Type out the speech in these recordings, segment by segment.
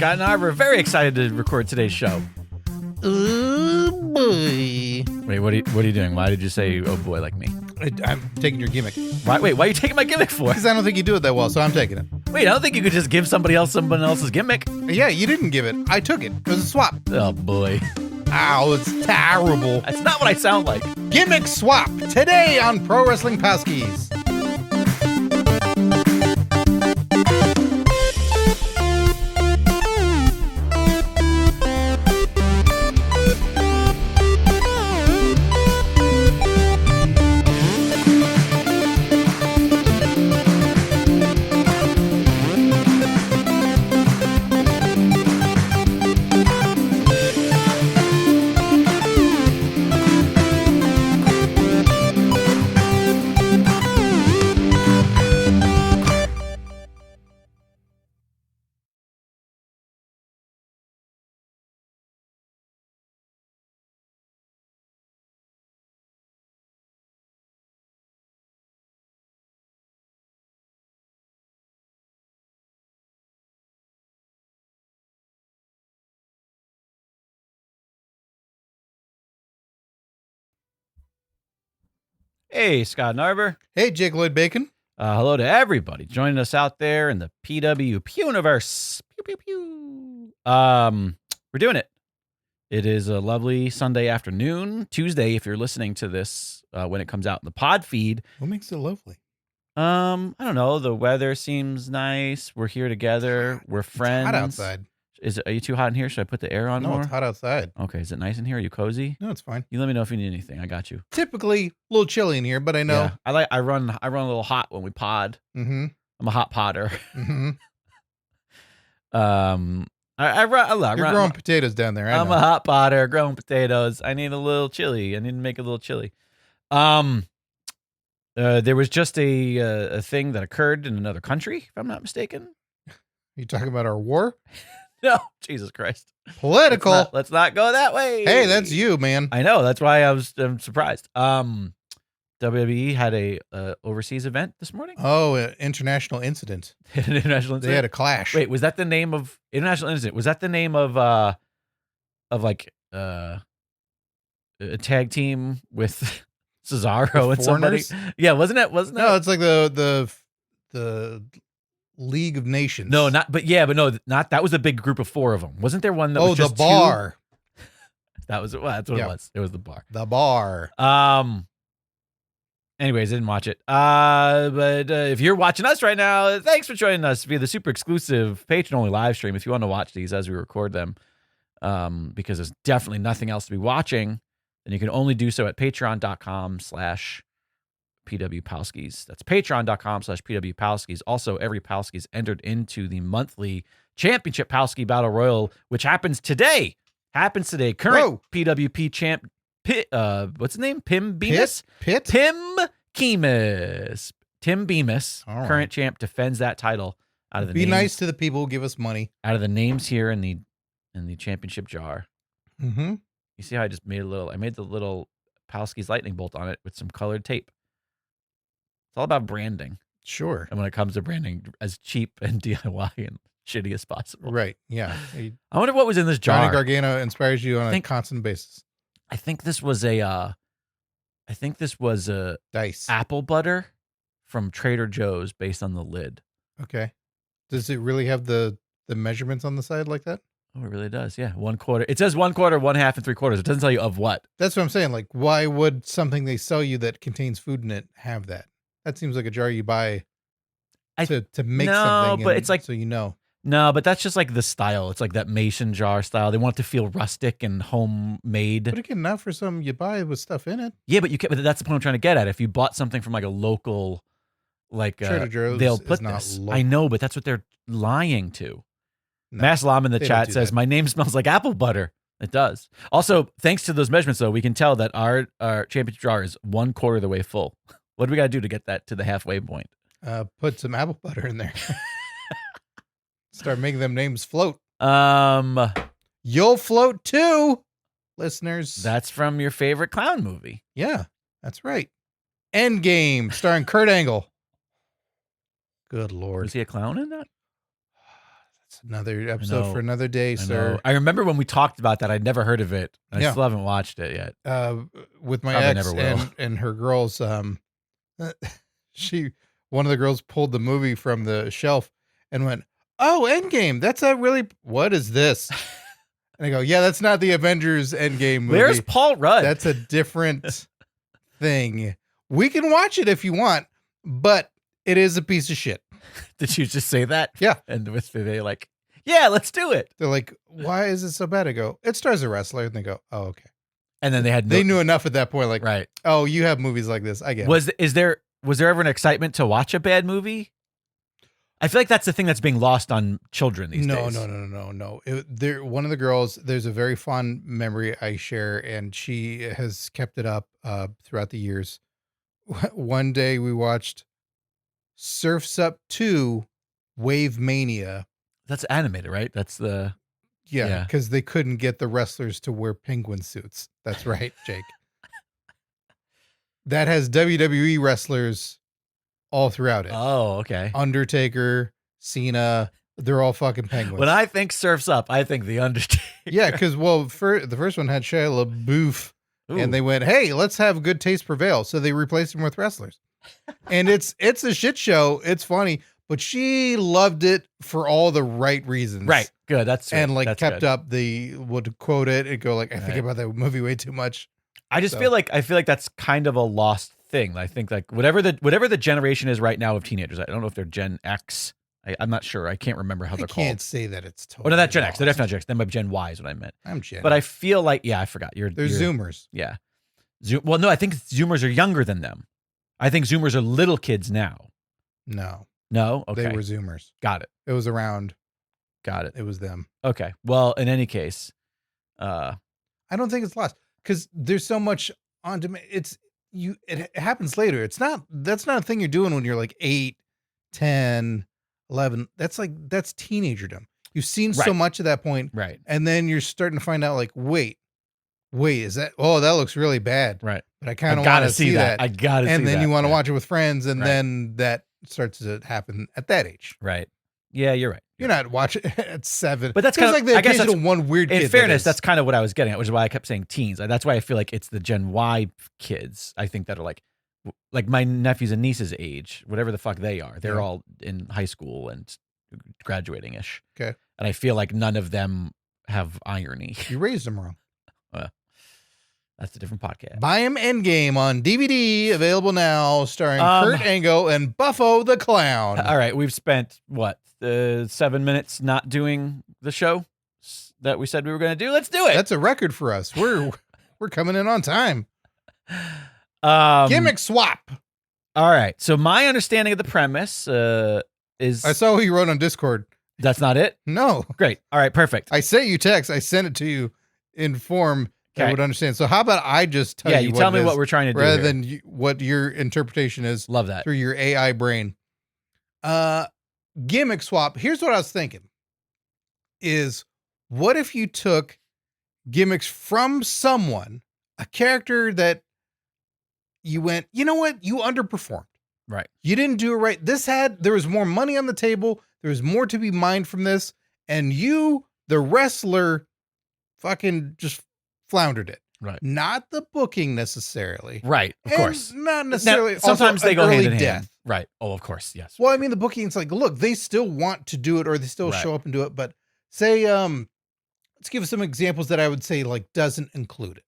Scott and I were very excited to record today's show. Oh, boy. Wait, what are you doing? Why did you say, oh boy, like me? I'm taking your gimmick. Why are you taking my gimmick for? Because I don't think you do it that well, so I'm taking it. Wait, I don't think you could just give someone else's gimmick. Yeah, you didn't give it. I took it. It was a swap. Oh boy. Ow, it's terrible. That's not what I sound like. Gimmick Swap, today on Pro Wrestling Palskis. Hey, Scott Narver. Hey, Jake Lloyd Bacon. Hello to everybody joining us out there in the PWP universe. Pew, pew, pew. We're doing it. It is a lovely Sunday afternoon, Tuesday, if you're listening to this when it comes out in the pod feed. What makes it lovely? I don't know. The weather seems nice. We're here together. We're friends. It's hot outside. Are you too hot in here? Should I put the air on more? No, it's hot outside. Okay. Is it nice in here? Are you cozy? No, it's fine. You let me know if you need anything. I got you. Typically, a little chilly in here, but I know. Yeah. I run a little hot when we pod. Mm-hmm. I'm a hot podder. Mm-hmm. I run. You're growing potatoes down there. I'm a hot podder growing potatoes. I need a little chili. I need to make a little chili. There was just a thing that occurred in another country, if I'm not mistaken. You talking about our war? No, Jesus Christ. Political. Let's not go that way. Hey, that's you, man. I know. That's why I'm surprised. WWE had a overseas event this morning. Oh, international incident. International incident. They had a clash. Wait, was that the name of international incident? Was that the name of like a tag team with Cesaro and somebody? Yeah, wasn't it? No, it's like the League of Nations. No, not that was a big group of 4 of them. Wasn't there one that was just the bar? 2? That was it. Well, that's what it was. It was the bar. The bar. Anyways, I didn't watch it. But if you're watching us right now, thanks for joining us via the super exclusive patron-only live stream. If you want to watch these as we record them, because there's definitely nothing else to be watching, then you can only do so at patreon.com/PWPalskis. That's patreon.com/PWPalskis. Also, every Palskis entered into the monthly championship Palski Battle Royal, which happens today. Current PWP champ, what's his name? Pim Bemis? Tim Bemis. Tim Bemis, right. Current champ, defends that title out of the Be nice to the people who give us money. Out of the names here in the championship jar. Mm-hmm. You see how I made the little Palski's lightning bolt on it with some colored tape. It's all about branding. Sure. And when it comes to branding, as cheap and DIY and shitty as possible. Right. Yeah. I wonder what was in this jar. Johnny Gargano inspires you on a constant basis. I think this was a Dice apple butter from Trader Joe's based on the lid. Okay. Does it really have the measurements on the side like that? Oh, it really does. Yeah. 1/4. It says 1/4, 1/2, and 3/4. It doesn't tell you of what. That's what I'm saying. Like, why would something they sell you that contains food in it have that? That seems like a jar you buy to make something. But it's like, so you know. No, but that's just like the style. It's like that mason jar style. They want it to feel rustic and homemade. But again, not for something you buy with stuff in it. Yeah, but but that's the point I'm trying to get at. If you bought something from like a local, like Trader Joe's, they'll put this. I know, but that's what they're lying to. No, Mass Lam in the chat says, "My name smells like apple butter." It does. Also, thanks to those measurements, though, we can tell that our championship jar is 1/4 of the way full. What do we got to do to get that to the halfway point? Put some apple butter in there. Start making them names float. You'll float too, listeners. That's from your favorite clown movie. Yeah, that's right. Endgame, starring Kurt Angle. Good Lord. Was he a clown in that? Another episode for another day, sir. I remember when we talked about that. I'd never heard of it. I still haven't watched it yet. With my Probably ex and her girls, one of the girls pulled the movie from the shelf and went, "Oh, Endgame. That's a really, what is this?" And I go, "Yeah, that's not the Avengers Endgame movie. Where's Paul Rudd? That's a different thing. We can watch it if you want, but it is a piece of shit." Did you just say that? Yeah. And were they like, yeah, let's do it? They're like, "Why is it so bad?" I go, "It stars a wrestler." And they go, "Oh, okay." And then they knew enough at that point, like, right. "Oh, you have movies like this. I get it." Was there ever an excitement to watch a bad movie? I feel like that's the thing that's being lost on children these days. No. One of the girls, there's a very fond memory I share, and she has kept it up throughout the years. One day we watched Surf's Up 2 Wave Mania. That's animated, right? That's the... Yeah, because they couldn't get the wrestlers to wear penguin suits. That's right, Jake. That has WWE wrestlers all throughout it. Oh, okay. Undertaker, Cena, they're all fucking penguins. When I think Surf's Up, I think The Undertaker. Yeah, because, the first one had Shia LaBeouf, and they went, "Hey, let's have good taste prevail." So they replaced him with wrestlers. And it's a shit show. It's funny, but she loved it for all the right reasons. Right. Good. That's and like that's kept good. up would quote it and go like, "I think about that movie way too much." I just feel like that's kind of a lost thing. I think like whatever the generation is right now of teenagers. I don't know if they're Gen X. I'm not sure. I can't remember how they're called. I can't say that it's totally. Oh, no, that's Gen X. They're definitely not Gen X. Then Gen Y is what I meant. I'm Gen. But I feel like I forgot. They're Zoomers. Yeah. Well, no, I think Zoomers are younger than them. I think Zoomers are little kids now. No. Okay. They were Zoomers. Got it. It was around. Got it. It was them. Okay. Well, in any case, I don't think it's lost because there's so much on demand. It happens later. That's not a thing you're doing when you're like 8, 10, 11. That's teenagerdom. You've seen so much at that point. Right. And then you're starting to find out like, wait, is that, that looks really bad. Right. But I kind of want to see that. I got to see that. And then you want to watch it with friends. And then that starts to happen at that age. Right. Yeah, you're right. You're not watching at 7. But that's kind of like the occasional one weird kid. In fairness, that's kind of what I was getting at, which is why I kept saying teens. That's why I feel like it's the Gen Y kids, I think, that are like my nephews and nieces' age, whatever the fuck they are. They're all in high school and graduating-ish. Okay. And I feel like none of them have irony. You raised them wrong. That's a different podcast. Buy him Endgame on DVD, available now, starring Kurt Angle and Buffo the Clown. All right, we've spent 7 minutes not doing the show that we said we were going to do. Let's do it. That's a record for us. We're coming in on time. Gimmick Swap. All right. So my understanding of the premise is... I saw what you wrote on Discord. That's not it? No. Great. All right, perfect. I sent you text. I sent it to you in form that would understand. So how about I just tell you tell me what we're trying to do rather than what your interpretation is. Love that. Through your AI brain. Gimmick Swap. Here's what I was thinking is, what if you took gimmicks from someone, a character that you went, you know what? You underperformed. Right. You didn't do it right. There was more money on the table. There was more to be mined from this. And you, the wrestler, fucking just floundered it. Right. Not the booking necessarily. Right. Of course. Not necessarily. Now, sometimes they go hand in hand. Death. Right. Oh, of course. Yes. Well, I mean, the booking's like, look, they still want to do it or they still show up and do it. But say, let's give some examples that I would say like doesn't include it.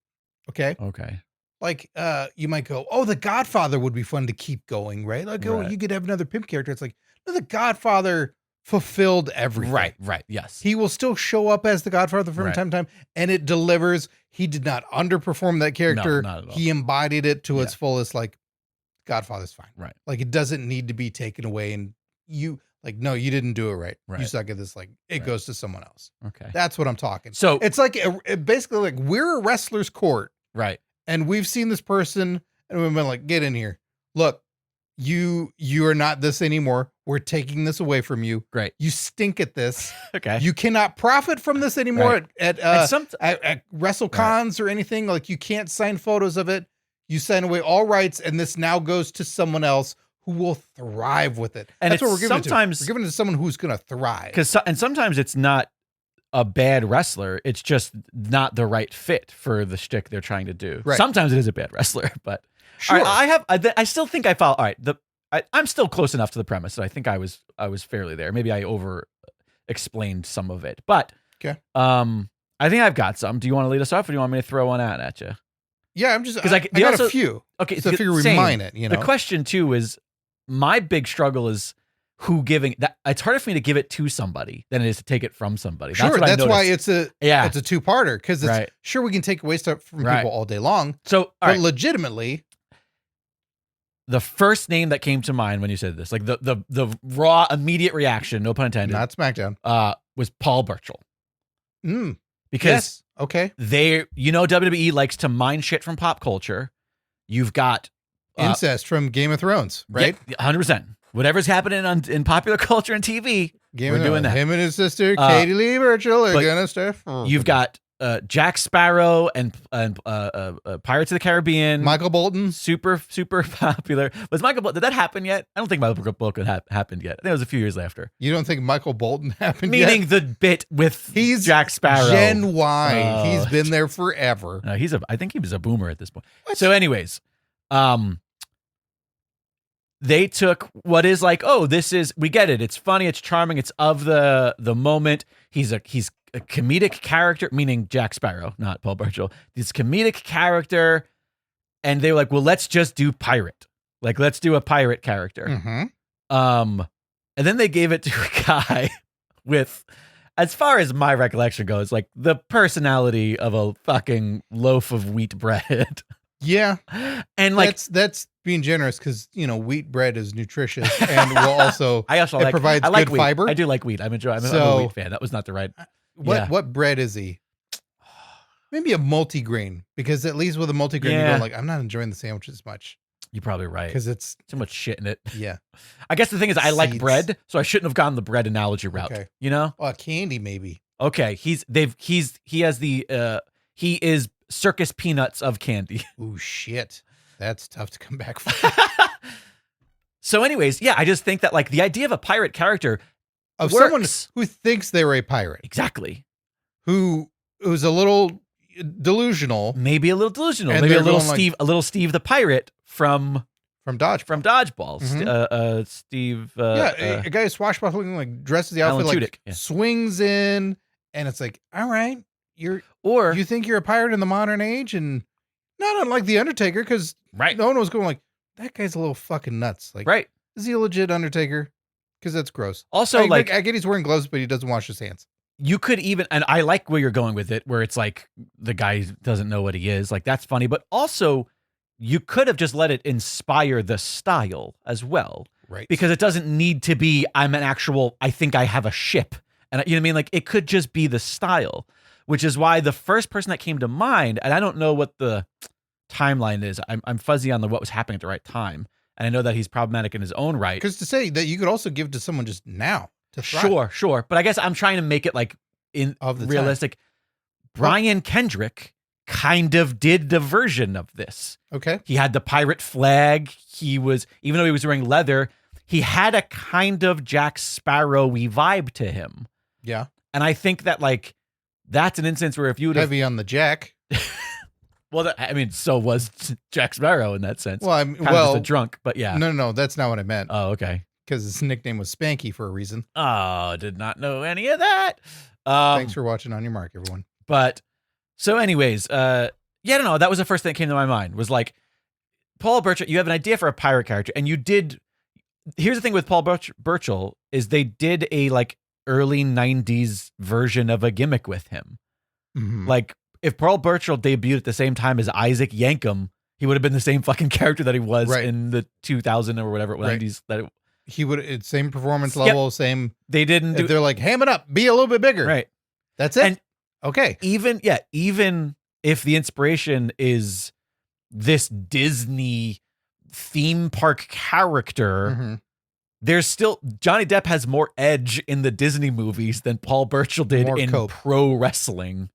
Okay. Okay. Like, you might go, The Godfather would be fun to keep going, right? Like, you could have another pimp character. It's like, no, The Godfather fulfilled everything. Right. Yes. He will still show up as the Godfather from time to time, and it delivers. He did not underperform that character. No, not at all. He embodied it to its fullest. Like, Godfather's fine. Right. Like, it doesn't need to be taken away. And you, like, no, you didn't do it right. You suck at this. Like, it goes to someone else. Okay. That's what I'm talking. So it's like, basically, like, we're a wrestler's court. Right. And we've seen this person and we've been like, get in here. Look, you are not this anymore. We're taking this away from you. Great. You stink at this. Okay. You cannot profit from this anymore at WrestleCons or anything. Like, you can't sign photos of it. You sign away all rights. And this now goes to someone else who will thrive with it. And that's what we're giving sometimes, it to. We're giving it to someone who's going to thrive. And sometimes it's not a bad wrestler. It's just not the right fit for the shtick they're trying to do. Right. Sometimes it is a bad wrestler, but Sure. all right, I still think I follow. All right. I'm still close enough to the premise. So I think I was fairly there. Maybe I over explained some of it, but okay. I think I've got some. Do you want to lead us off, or do you want me to throw one out at you? Yeah, I'm just, because I got a few. Okay. So I figure we mine it, The question too is, my big struggle is who giving that. It's harder for me to give it to somebody than it is to take it from somebody. Sure. That's why it's a it's a two-parter, because it's right. Sure, we can take away stuff from people all day long. So but legitimately, the first name that came to mind when you said this, like the raw immediate reaction, no pun intended, not SmackDown, was Paul Burchill. Because yes. Okay. WWE likes to mine shit from pop culture. You've got incest from Game of Thrones, right? 100%. Whatever's happening in popular culture and TV, we're doing that. Him and his sister, Katie Lee Burchill, are gonna start. You've got Jack Sparrow and Pirates of the Caribbean. Michael Bolton. Super popular. Was Michael Bolton, did that happen yet? I don't think Michael Bolton happened yet. I think it was a few years after. You don't think Michael Bolton happened Meaning yet? the bit with Jack Sparrow. Gen Y. He's been there forever. No, I think he was a boomer at this point. What? So anyways, they took what is like, we get it. It's funny, it's charming, it's of the moment. He's a comedic character, meaning Jack Sparrow, not Paul Burchill. This comedic character, and they were like, well, let's just do pirate. Like, let's do a pirate character. Mm-hmm. And then they gave it to a guy with, as far as my recollection goes, like the personality of a fucking loaf of wheat bread. Yeah. And like that's being generous, because wheat bread is nutritious and will also provides good wheat. fiber. I do like wheat. I'm a wheat fan. That was not the right. What bread is he? Maybe a multigrain, because at least with a multigrain, you go like, I'm not enjoying the sandwich as much. You're probably right, because it's too much shit in it. Yeah. I guess the thing is, I like bread, so I shouldn't have gone the bread analogy route. Okay. Candy maybe. Okay. He is circus peanuts of candy. Ooh, shit. That's tough to come back from. So anyways, I just think that like the idea of a pirate character of works. Someone who thinks they're a pirate. Exactly. Who's a little delusional. Maybe a little delusional. Maybe a little Steve the pirate from Dodgeball. Mm-hmm. Steve. A guy swashbuckling, like dresses the outfit, Alan like Tudyk, swings in, and it's like, all right, you think you're a pirate in the modern age, and not unlike the Undertaker, because no one was going like, that guy's a little fucking nuts. Like, right? Is he a legit Undertaker? Because that's gross. Also, I get he's wearing gloves, but he doesn't wash his hands. You could even, and I like where you're going with it, where it's like the guy doesn't know what he is. Like, that's funny, but also you could have just let it inspire the style as well. Right. Because it doesn't need to be, I think I have a ship. And you know what I mean? Like, it could just be the style, which is why the first person that came to mind, and I don't know what the timeline is. I'm fuzzy on what was happening at the right time. And I know that he's problematic in his own right. Because to say that you could also give to someone just now to thrive. Sure. But I guess I'm trying to make it like realistic. Time. Brian Kendrick kind of did the version of this. Okay. He had the pirate flag. Even though he was wearing leather, he had a kind of Jack Sparrow-y vibe to him. Yeah. And I think that like, that's an instance where if you would heavy on the Jack. Well, so was Jack Sparrow in that sense. Well, just a drunk, but yeah. No, that's not what I meant. Oh, okay. Because his nickname was Spanky for a reason. Oh, did not know any of that. Thanks for watching On Your Mark, everyone. But so, anyways, I don't know. That was the first thing that came to my mind. Was like, Paul Burchill. You have an idea for a pirate character, and you did. Here's the thing with Paul Burchill is they did a like early '90s version of a gimmick with him, like. If Paul Burchill debuted at the same time as Isaac Yankem, he would have been the same fucking character that he was in the 2000 or whatever 90s. He would same performance level, same. They didn't do. They're like, ham it up, be a little bit bigger. Right. That's it. And okay. Even if the inspiration is this Disney theme park character, there's still Johnny Depp has more edge in the Disney movies than Paul Burchill did in pro wrestling.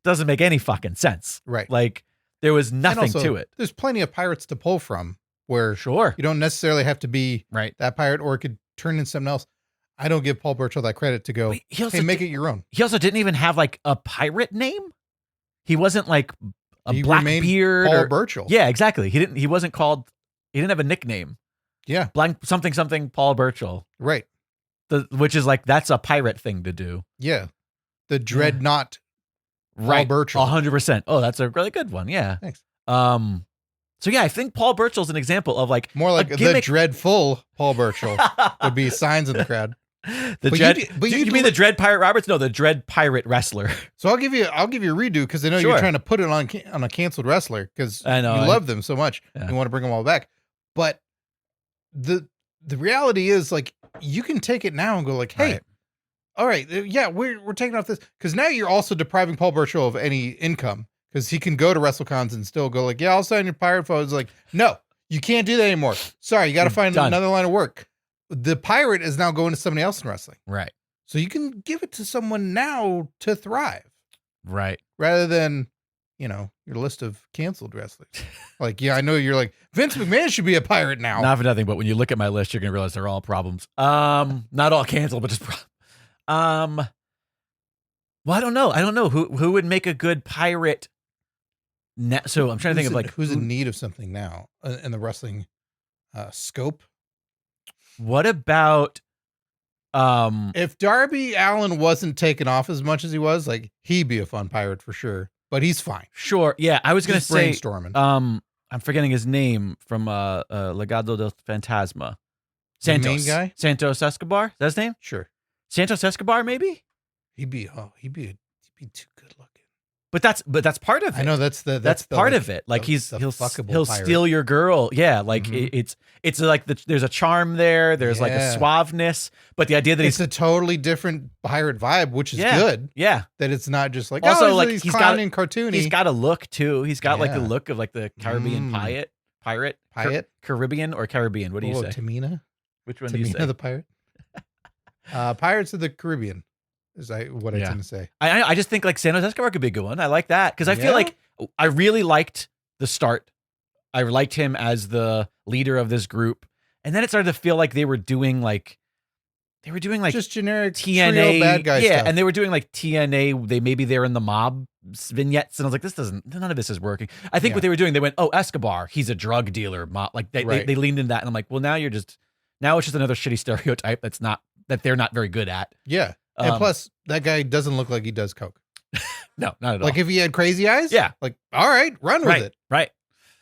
Doesn't make any fucking sense. Right. Like, there was nothing to it. There's plenty of pirates to pull from where Sure. you don't necessarily have to be Right. that pirate, or it could turn into something else. I don't give Paul Burchill that credit to go, hey, make it your own. He also didn't even have like a pirate name. He wasn't like He Blackbeard Paul Burchill. Yeah, exactly. He didn't have a nickname. Yeah. Blank something Paul Burchill. Right. Which is like, that's a pirate thing to do. Yeah. The Dreadnought Right. Paul Burchill. 100%. Oh, that's a really good one. Yeah. Thanks. So yeah, I think Paul Burchill's an example of like more like the dreadful Paul Burchill would be signs in the crowd. You mean the Dread Pirate Roberts? No, the Dread Pirate Wrestler. So I'll give you a redo because I know you're trying to put it on a canceled wrestler because you love them so much. Yeah. You want to bring them all back. But the reality is, like, you can take it now and go like, hey, all right, yeah, we're taking off this, because now you're also depriving Paul Burchill of any income, because he can go to WrestleCons and still go like, yeah, I'll sign your pirate photos. Like, no, you can't do that anymore. Sorry, you got to find another line of work. The pirate is now going to somebody else in wrestling. Right. So you can give it to someone now to thrive. Right. Rather than, your list of canceled wrestlers. Like, yeah, I know you're like, Vince McMahon should be a pirate now. Not for nothing, but when you look at my list, you're going to realize they're all problems. Not all canceled, but just well, I don't know. Who would make a good pirate? So I'm trying to think of like, who's in need of something now in the wrestling scope. What about if Darby Allin wasn't taken off as much as he was, like, he'd be a fun pirate for sure, but he's fine. Sure. Yeah. I was going to say, brainstorming. I'm forgetting his name from Legado del Fantasma. Santos. The main guy? Santos Escobar. Is that his name? Sure. Santos Escobar, maybe? He'd be too good looking. But that's part of it. I know that's part of it. Like, he'll steal your girl. Yeah, like it's like there's a charm there. There's like a suaveness, but the idea that it's a totally different pirate vibe, which is good. Yeah, that it's not just like also like he's clowning and cartoony. He's got a look too. He's got like the look of like the Caribbean pirate. Caribbean or Caribbean? What do you say? Tamina. Which one do you say? Tamina the pirate. Pirates of the Caribbean. Is what I tend to say. I just think like Santos Escobar could be a good one. I like that because I feel like I really liked the start. I liked him as the leader of this group, and then it started to feel like they were doing like just generic TNA bad guy stuff. And they were doing like TNA. They're in the mob vignettes, and I was like, none of this is working. I think what they were doing, they went, oh, Escobar, he's a drug dealer. Like they leaned into that, and I'm like, well, now it's just another shitty stereotype that they're not very good at. Yeah. And plus, that guy doesn't look like he does coke. No, not at all. Like, if he had crazy eyes, like, all right, run with it. Right.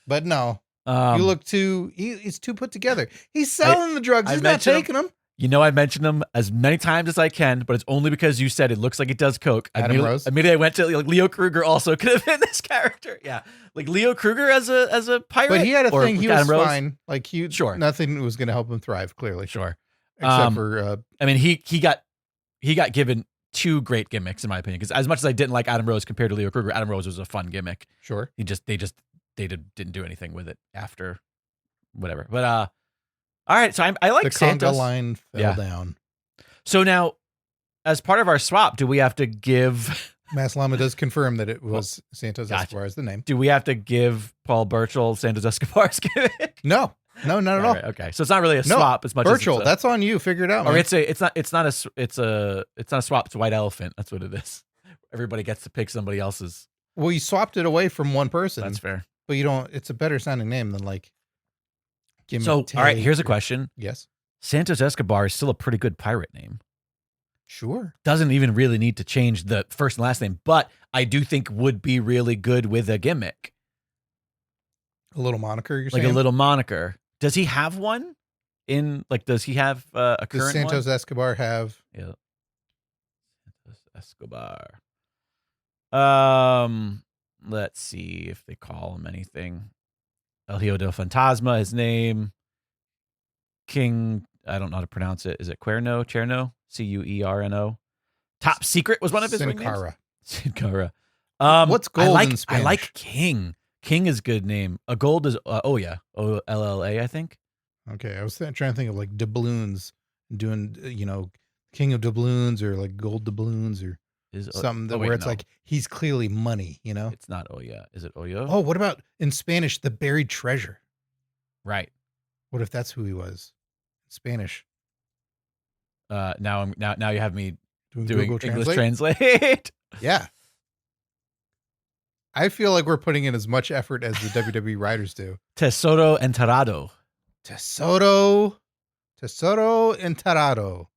But no, you look he's too put together. He's selling the drugs. He's not taking them. I've mentioned him as many times as I can, but it's only because you said it looks like he does coke. Adam Rose. Immediately I went to like Leo Kruger also could have been this character. Yeah. Like Leo Kruger as a pirate. But he had a thing. He was Rose. fine. Like, nothing was going to help him thrive, clearly. Sure. Except for, he got given two great gimmicks, in my opinion, because as much as I didn't like Adam Rose compared to Leo Kruger, Adam Rose was a fun gimmick. Sure. They didn't do anything with it after whatever. But all right, so I like the Santos. Conga line fell down. So now, as part of our swap, do we have to give Mass Llama does confirm that it was Santos Escobar as the name. Do we have to give Paul Burchill Santos Escobar's gimmick? No, not at all. Right, okay, so it's not really a swap as much Burchill, as that's on you. Figure it out. Or man. it's not a swap. It's a white elephant. That's what it is. Everybody gets to pick somebody else's. Well, you swapped it away from one person. That's fair. But you don't. It's a better sounding name than like. So all right, here's a question. Yes. Santos Escobar is still a pretty good pirate name. Sure. Doesn't even really need to change the first and last name, but I do think would be really good with a gimmick. A little moniker, you're saying? Like a little moniker. Does he have one? Does he have a current Does Santos Escobar have? Yeah. Santos Escobar. Let's see if they call him anything. El Hijo del Fantasma, his name. King, I don't know how to pronounce it. Is it Cuerno? Cherno? Cuerno. Top Secret was one of his nicknames. Sin Cara. What's gold in Spanish? I like King. King is a good name. A gold is Olla. O-L-L-A, I think. Okay, I was trying to think of like doubloons, doing King of doubloons or like gold doubloons or something where it's like he's clearly money. It's not Oya. Is it Oyo? Oh, what about in Spanish the buried treasure? Right. What if that's who he was? Spanish. Now you have me doing Google English Translate? translate. Yeah. I feel like we're putting in as much effort as the WWE writers do. Tesoro enterrado. Tesoro enterrado.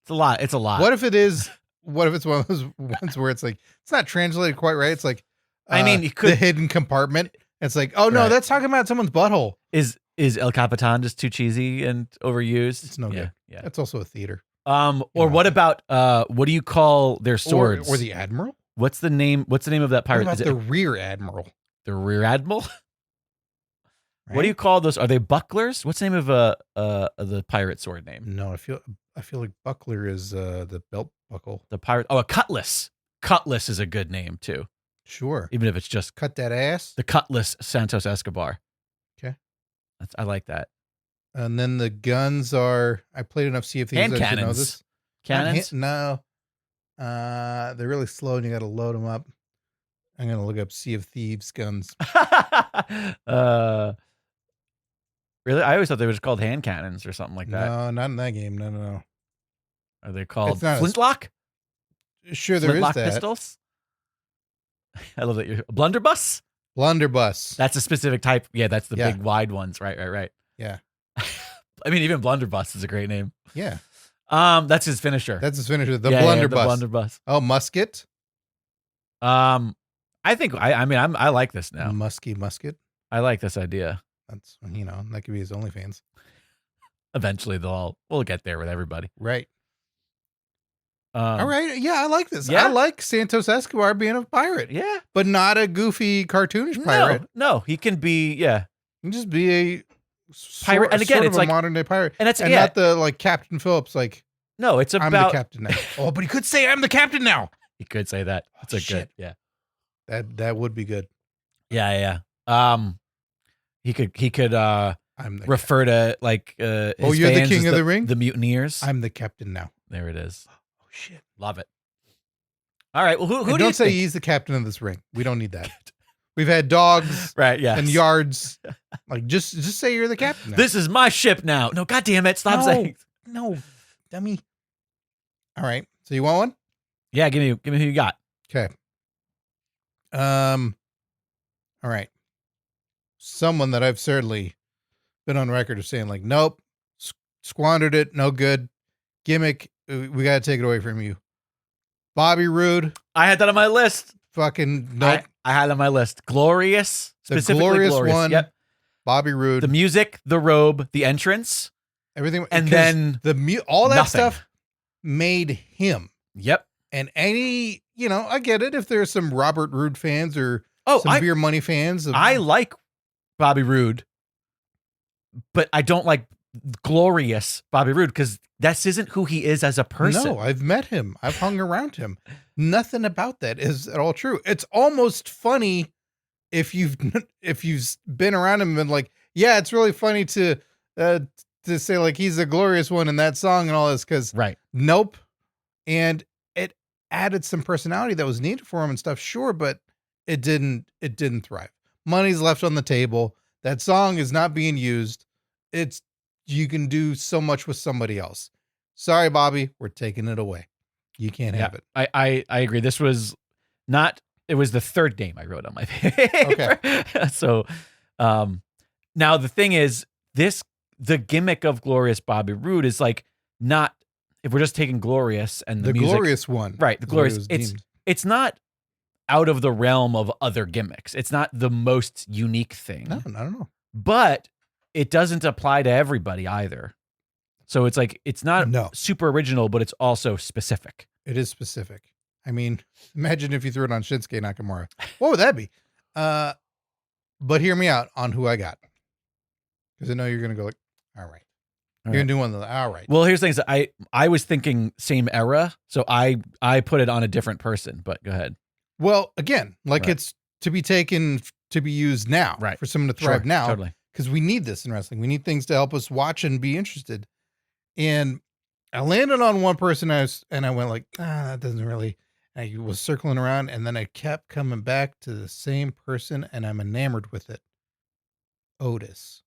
It's a lot. What if it's one of those ones where it's like, it's not translated quite right. It's like, I mean, you could, the hidden compartment. It's like, oh no, Right. that's talking about someone's butthole. Is El Capitan just too cheesy and overused? It's no good. Yeah. That's also a theater. Or what about what do you call their swords? Or the admiral? What's the name of that pirate? What about the rear admiral? The rear admiral? Right? What do you call those? Are they bucklers? What's the name of the pirate sword name? No, I feel like buckler is the belt buckle. The pirate. Oh, a cutlass. Cutlass is a good name too. Sure. Even if it's just Cut that ass. the Cutlass Santos Escobar. Okay. I like that. And then the guns are, I played enough Sea of Thieves. Hand I should know cannons. this. Cannons? No. They're really slow and you got to load them up. I'm going to look up Sea of Thieves guns. Really? I always thought they were just called hand cannons or something like that. No, not in that game. No. Are they called It's not flintlock? Sure, there is Flintlock that. Pistols? I love that. Blunderbuss? Blunderbuss. That's a specific type. Yeah, that's the Yeah. big wide ones. Right. Yeah. I mean, even Blunderbuss is a great name. Yeah. That's his finisher. That's his finisher. The Yeah, blunderbuss. the blunderbuss. Oh, musket. I think I like this now. Musket. I like this idea. That's, that could be his OnlyFans. Eventually we'll get there with everybody. Right. All right. Yeah, I like this. Yeah? I like Santos Escobar being a pirate. Yeah. But not a goofy cartoonish pirate. No, he can be, yeah. He can just be a Pirate. And again, sort it's of a like modern day pirate. And it's not the like Captain Phillips, like, no, it's I'm the about captain now. Oh, but he could say I'm the captain now. he could say that. That's a shit. good, yeah. That would be good. Yeah. He could I'm the refer to like Oh, his you're the fans king as of the ring? the mutineers. I'm the captain now. There it is. Oh shit. Love it. All right. Well, who And do you don't say think? he's the captain of this ring. We don't need that. We've had dogs Right, yeah. and yards. Like just say you're the captain now. This is my ship now. No, God damn it. Stop saying. No, dummy. All right. So you want one? Yeah, give me who you got. Okay. All right. Someone that I've certainly been on record of saying like, nope, squandered it, no good. Gimmick, we got to take it away from you. Bobby Roode. I had that on my list. Fucking nope. I had it on my list. Glorious. The Specifically glorious one. Yep. Bobby Roode. The music, the robe, the entrance. Everything. And 'cause then all that nothing. stuff made him. Yep. And any, I get it if there's some Robert Roode fans or some Beer Money fans. I like Bobby Roode, but I don't like glorious Bobby Roode because this isn't who he is as a person. No, I've met him. I've hung around him. Nothing about that is at all true. It's almost funny if you've been around him and been like, yeah, it's really funny to say like he's the glorious one in that song and all this because right. Nope. And it added some personality that was needed for him and stuff, sure, but it didn't thrive. Money's left on the table. That song is not being used. You can do so much with somebody else. Sorry, Bobby, we're taking it away. You can't have it. I agree. This was not, it was the third name I wrote on my paper. Okay. So, now the thing is the gimmick of Glorious Bobby Roode is like not, if we're just taking Glorious and the music, glorious one. right. The glorious, it's not out of the realm of other gimmicks. It's not the most unique thing. No, I don't know. But it doesn't apply to everybody either. So it's like, it's not super original, but it's also specific. It is specific. I mean, imagine if you threw it on Shinsuke Nakamura. What would that be? But hear me out on who I got. Because I know you're going to go like, all right. You're going to do one of the, all right. Well, here's the thing. I was thinking same era. So I put it on a different person, but go ahead. Well, again, like it's to be taken, to be used now. Right. For someone to thrive now. Totally. Because we need this in wrestling. We need things to help us watch and be interested. And I landed on one person and I went like, that doesn't really, I was circling around and then I kept coming back to the same person and I'm enamored with it. Otis.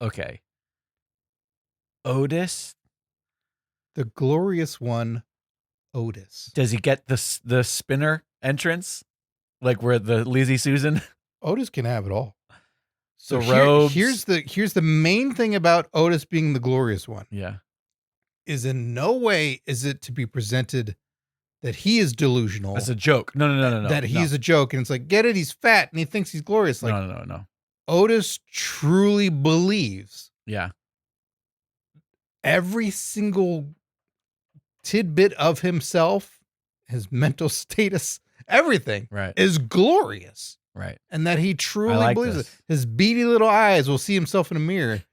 Okay. Otis. The glorious one, Otis. Does he get the spinner entrance? Like where the Lazy Susan? Otis can have it all. So robes. here's the main thing about Otis being the glorious one. Yeah. Is in no way is it to be presented that he is delusional. That's a joke. No. That he's a joke. And it's like, get it? He's fat and he thinks he's glorious. Like, No. Otis truly believes. Yeah. Every single tidbit of himself, his mental status, everything is glorious. Right. And that he truly believes it. His beady little eyes will see himself in a mirror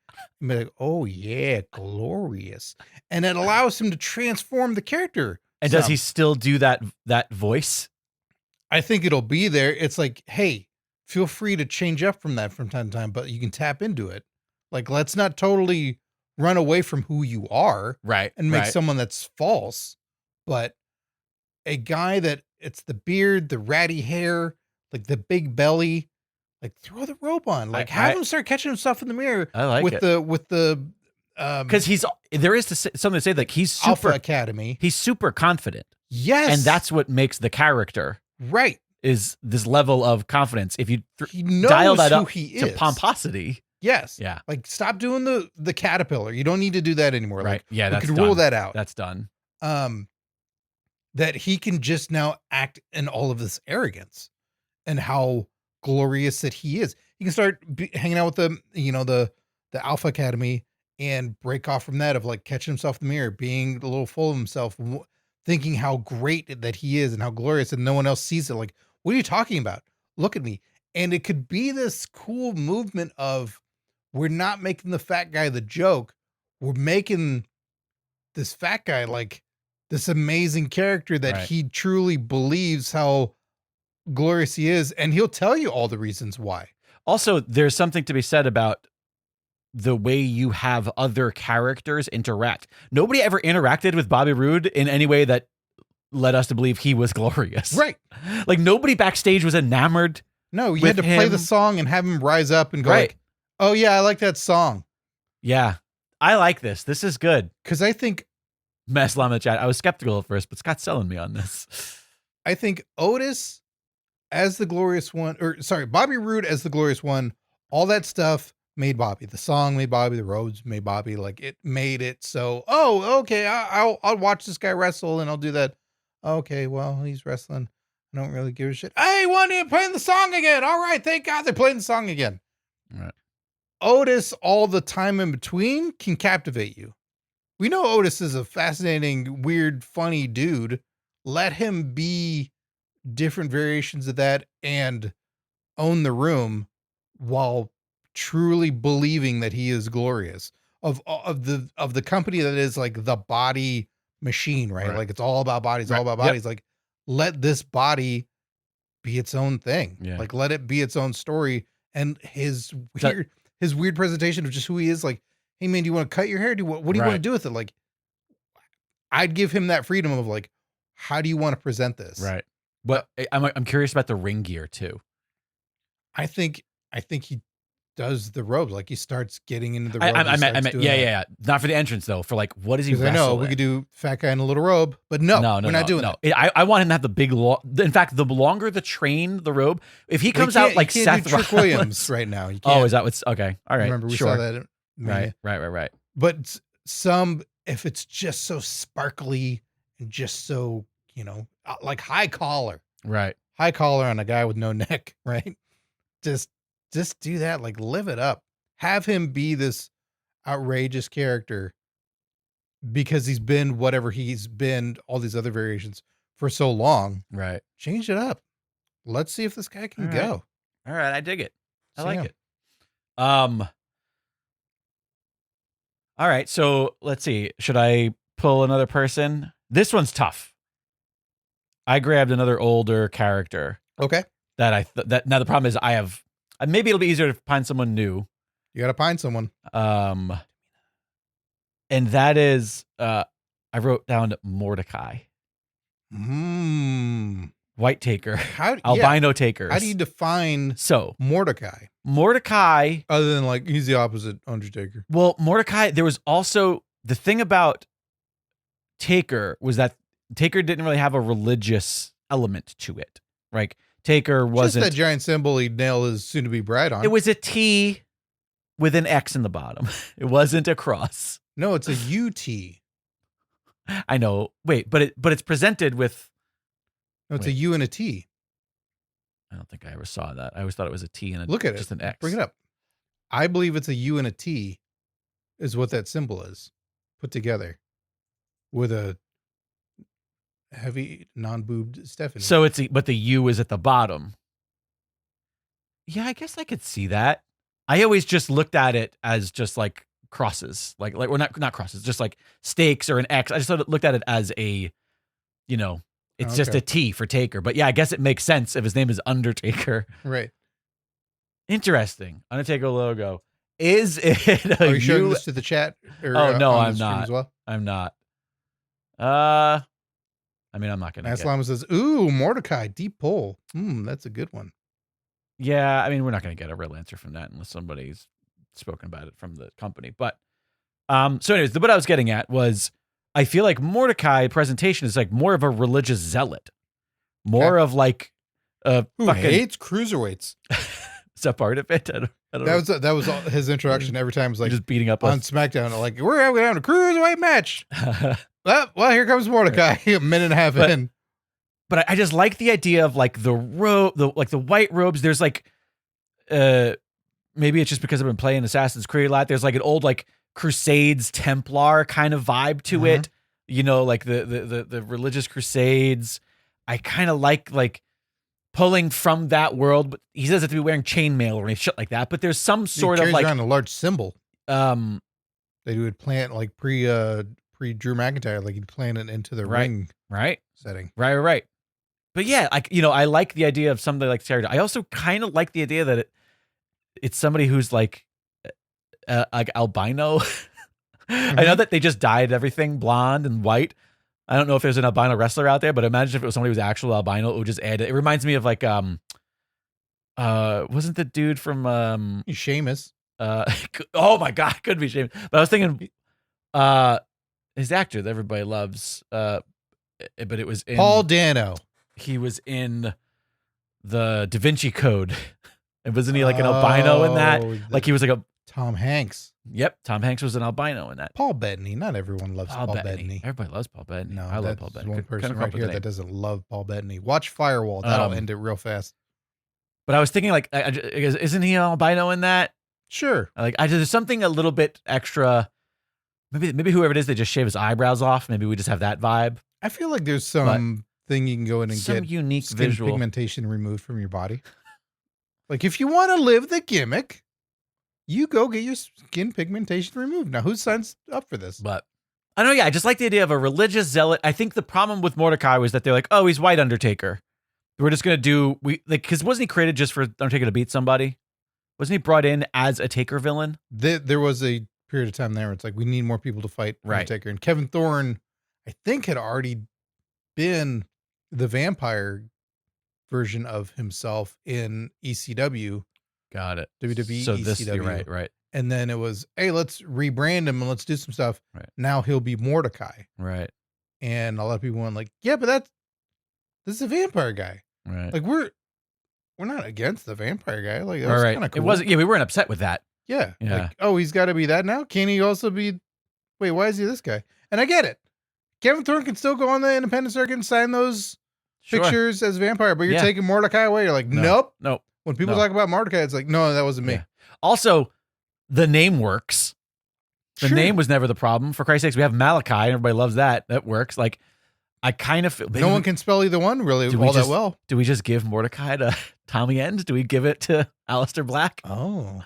and be like, oh yeah, glorious. And it allows him to transform the character. And does he still do that voice? I think it'll be there. It's like, hey, feel free to change up from that from time to time, but you can tap into it. Like, let's not totally run away from who you are. Right. And make someone that's false. But a guy that it's the beard, the ratty hair, like the big belly, like throw the robe on, like have him start catching himself in the mirror. I like with it. with the because there is something to say, like he's super Alpha Academy. He's super confident. Yes. And that's what makes the character right. Is this level of confidence. If you he knows dial that who up he to is. pomposity. Yes. Yeah. Like stop doing the caterpillar. You don't need to do that anymore. Right. Like, yeah. we can rule that out. That's done. That he can just now act in all of this arrogance and how glorious that he is. He can start hanging out with the Alpha Academy and break off from that of like catching himself in the mirror, being a little full of himself, thinking how great that he is and how glorious, and no one else sees it. Like, what are you talking about? Look at me. And it could be this cool movement of, we're not making the fat guy the joke. We're making this fat guy like this amazing character that he truly believes how glorious he is. And he'll tell you all the reasons why. Also, there's something to be said about the way you have other characters interact. Nobody ever interacted with Bobby Roode in any way that led us to believe he was glorious. Right. Like nobody backstage was enamored. No, you had to play the song and have him rise up and go like, oh yeah, I like that song. Yeah. I like this. This is good. Because I think Mass Llama Chat. I was skeptical at first, but Scott's selling me on this. I think Otis as the glorious one, Bobby Roode as the glorious one, all that stuff made Bobby. The song made Bobby. The robes made Bobby. Like it made it so. Oh, okay. I'll watch this guy wrestle and I'll do that. Okay, well he's wrestling. I don't really give a shit. Hey, one of you playing the song again. All right, thank God they're playing the song again. All right. Otis, all the time in between, can captivate you. We know Otis is a fascinating, weird, funny dude. Let him be different variations of that and own the room while truly believing that he is glorious of the company that is like the body machine, right? Like it's all about bodies, all about bodies. Like let this body be its own thing. Yeah. Like let it be its own story. And his weird presentation of just who he is. Like, hey man, do you want to cut your hair? What do you want to do with it? Like, I'd give him that freedom of like, how do you want to present this? Right. But I'm curious about the ring gear too. I think he does the robes. Like he starts getting into the robes. I meant yeah. Not for the entrance though. For like, what does he wrestle I know we could do fat guy in a little robe, but no, we're not doing it. I want him to have the big in fact, the longer the train, the robe, if he comes out like Seth Trick Williams right now. You can't. Oh, is that what's okay? All right. Remember we saw that. Right. But if it's just so sparkly and just so, like high collar. Right. High collar on a guy with no neck, right? Just do that, like live it up. Have him be this outrageous character because he's been whatever he's been, all these other variations for so long. Right. Change it up. Let's see if this guy can go. All right. I dig it. I like it. All right. So let's see. Should I pull another person? This one's tough. I grabbed another older character. Okay. Now the problem is maybe it'll be easier to find someone new. You got to find someone. And that is, I wrote down Mordecai. What white Taker, How albino Takers. How do you define Mordecai? Mordecai, other than like he's the opposite Undertaker. Well, Mordecai, there was also the thing about Taker was that Taker didn't really have a religious element to it. Like Taker wasn't just that giant symbol he'd nail his soon-to-be bride on. It was a T with an X in the bottom. It wasn't a cross. No, it's a UT. I know. Wait, but it's presented with. No, it's a U and a T. I don't think I ever saw that. I always thought it was a T and look at just it. An X. Bring it up. I believe it's a U and a T, is what that symbol is, put together, with a heavy non-boobed Stephanie. So but the U is at the bottom. Yeah, I guess I could see that. I always just looked at it as just like crosses, like we're not crosses, just like stakes or an X. I just looked at it as a, it's just a T for Taker. But yeah, I guess it makes sense if his name is Undertaker. Right. Interesting. Undertaker logo. Is it? Are you showing this to the chat? Or, no, I'm not. As well? I'm not. I mean, I'm not gonna. Aslama says, "Ooh, Mordecai, deep pull. That's a good one." Yeah, I mean, we're not gonna get a real answer from that unless somebody's spoken about it from the company. But so anyways, what I was getting at was I feel like Mordecai presentation is like more of a religious zealot, more of like who hates cruiserweights. Is that part of it? I don't know. That was all his introduction. Every time was like just beating up on SmackDown, like we're having a cruiserweight match. well, here comes Mordecai, a minute and a half in. But I just like the idea of like the white robes. There's like, maybe it's just because I've been playing Assassin's Creed a lot. There's like an old like Crusades Templar kind of vibe to it. Like the religious Crusades. I kind of like pulling from that world, but he doesn't have to be wearing chainmail or any shit like that. But there's some sort of like around a large symbol. That he would plant like pre Drew McIntyre, like he'd plant it into the ring setting. Right. But yeah, I like the idea of somebody like character. I also kind of like the idea that it's somebody who's like albino. I know that they just dyed everything blonde and white. I don't know if there's an albino wrestler out there, but imagine if it was somebody who's actual albino, it would just add it. It reminds me of like wasn't the dude from Sheamus? Oh my God, could be Sheamus. But I was thinking his actor that everybody loves, but it was in Paul Dano. He was in the Da Vinci Code. And wasn't he like an albino in that? Like he was like a Tom Hanks. Yep, Tom Hanks was an albino in that. Paul Bettany. Not everyone loves Paul Bettany. Everybody loves Paul Bettany. No, I love Paul Bettany. One person right here that doesn't love Paul Bettany. Watch Firewall. That'll end it real fast. But I was thinking, like, isn't he an albino in that? Sure. Like, there's something a little bit extra. Maybe whoever it is, they just shave his eyebrows off. Maybe we just have that vibe. I feel like there's some thing you can go in and some get unique skin visual pigmentation removed from your body. Like if you want to live the gimmick, you go get your skin pigmentation removed. Now, who signs up for this? But I don't know. Yeah, I just like the idea of a religious zealot. I think the problem with Mordecai was that they're like, oh, he's white Undertaker. We're just gonna because wasn't he created just for Undertaker to beat somebody? Wasn't he brought in as a Taker villain? There was a period of time there where it's like we need more people to fight Undertaker, and Kevin Thorne, I think, had already been the vampire version of himself in ECW. Got it. WWE. So ECW. You're right. And then it was, hey, let's rebrand him and let's do some stuff. Right. Now he'll be Mordecai. Right. And a lot of people went like, yeah, but this is a vampire guy. Right. Like we're not against the vampire guy. Like that's kind of cool. It wasn't. Yeah, we weren't upset with that. Yeah. Like, oh, he's got to be that now. Can he also be? Wait, why is he this guy? And I get it. Kevin Thorne can still go on the independent circuit and sign those pictures as vampire, but you're taking Mordecai away. You're like, nope. When people talk about Mordecai, it's like, no, that wasn't me. Yeah. Also, the name works. The name was never the problem. For Christ's sakes, we have Malachi, and everybody loves that. That works. Like, I kind of feel no one can spell either one really that well. Do we just give Mordecai to Tommy End? Do we give it to Aleister Black? Oh,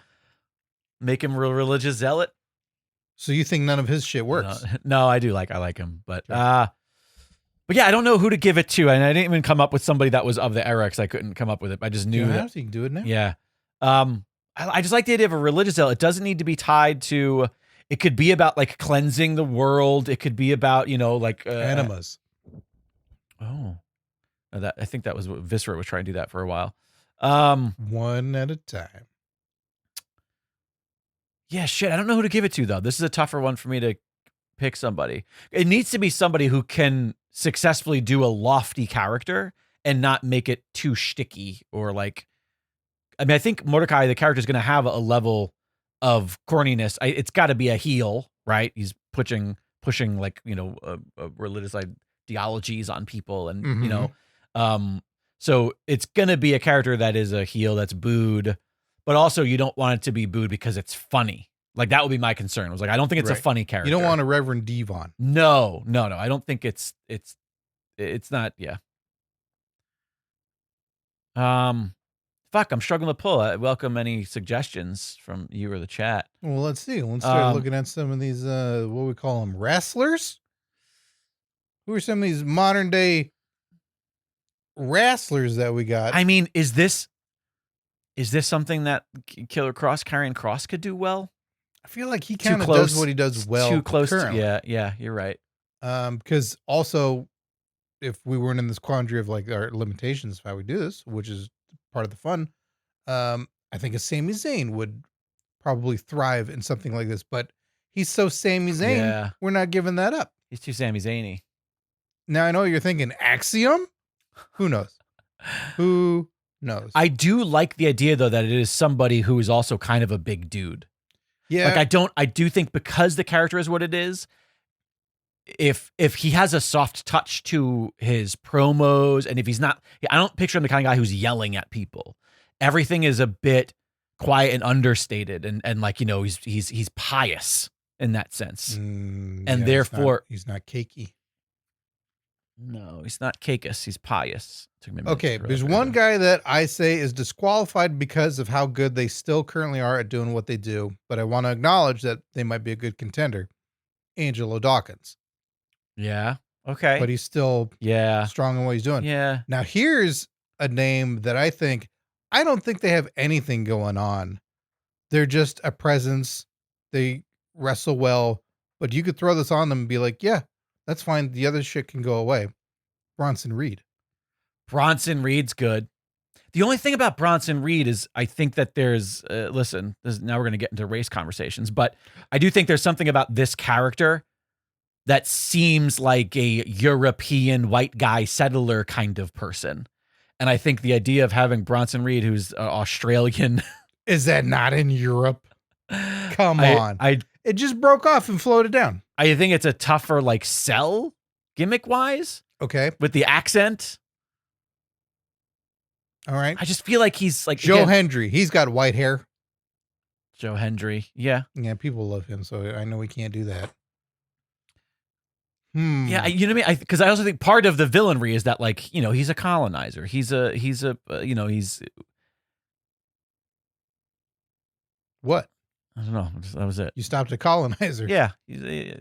make him real religious zealot. So you think none of his shit works? No, I like him, but yeah, I don't know who to give it to, and I didn't even come up with somebody that was of the era because I couldn't come up with it. I just knew that you can do it now. Yeah, I just like the idea of a religious zealot. It doesn't need to be tied to. It could be about like cleansing the world. It could be about like enemas. Oh, I think that was what Viscera was trying to do that for a while. One at a time. Yeah, shit. I don't know who to give it to, though. This is a tougher one for me to pick somebody. It needs to be somebody who can successfully do a lofty character and not make it too shticky or like. I mean, I think Mordecai, the character, is going to have a level of corniness. It's got to be a heel, right? He's pushing like, religious ideologies on people, and so it's going to be a character that is a heel that's booed, but also you don't want it to be booed because it's funny. Like that would be my concern. It was like, I don't think it's a funny character. You don't want a Reverend Devon. No. I don't think it's not. Yeah. Fuck, I'm struggling to pull. I welcome any suggestions from you or the chat. Well, let's see. Let's start looking at some of these, what we call them, wrestlers. Who are some of these modern day wrestlers that we got? I mean, is this something that Karrion Kross could do well? I feel like he kind of does what he does well. Too close. Currently. Yeah, you're right. Because also, if we weren't in this quandary of like our limitations of how we do this, which is part of the fun, I think a Sami Zayn would probably thrive in something like this. But he's so Sami Zayn, we're not giving that up. He's too Sami Zayn-y. Now I know you're thinking Axiom. Who knows? Who knows? I do like the idea though that it is somebody who is also kind of a big dude. Yeah. Like I do think because the character is what it is, if he has a soft touch to his promos, and if he's not, I don't picture him the kind of guy who's yelling at people. Everything is a bit quiet and understated, and like, he's pious in that sense. And therefore he's not cakey. No, he's not cakeus. He's pious. Okay, there's one guy that I say is disqualified because of how good they still currently are at doing what they do, but I want to acknowledge that they might be a good contender. Angelo Dawkins. Yeah. Okay. But he's still strong in what he's doing. Yeah. Now here's a name that I don't think they have anything going on. They're just a presence. They wrestle well, but you could throw this on them and be like, yeah, that's fine. The other shit can go away. Bronson Reed. Bronson Reed's good. The only thing about Bronson Reed is I think that there's, now we're going to get into race conversations, but I do think there's something about this character that seems like a European white guy settler kind of person. And I think the idea of having Bronson Reed, who's Australian. Is that not in Europe? Come on. It just broke off and floated down. I think it's a tougher like sell gimmick wise. Okay. With the accent. All right. I just feel like he's like Joe Hendry. He's got white hair. Joe Hendry. Yeah. Yeah. People love him. So I know we can't do that. Yeah. You know what I mean? Because I also think part of the villainry is that like, he's a colonizer. He's what? I don't know. That was it. You stopped a colonizer. Yeah.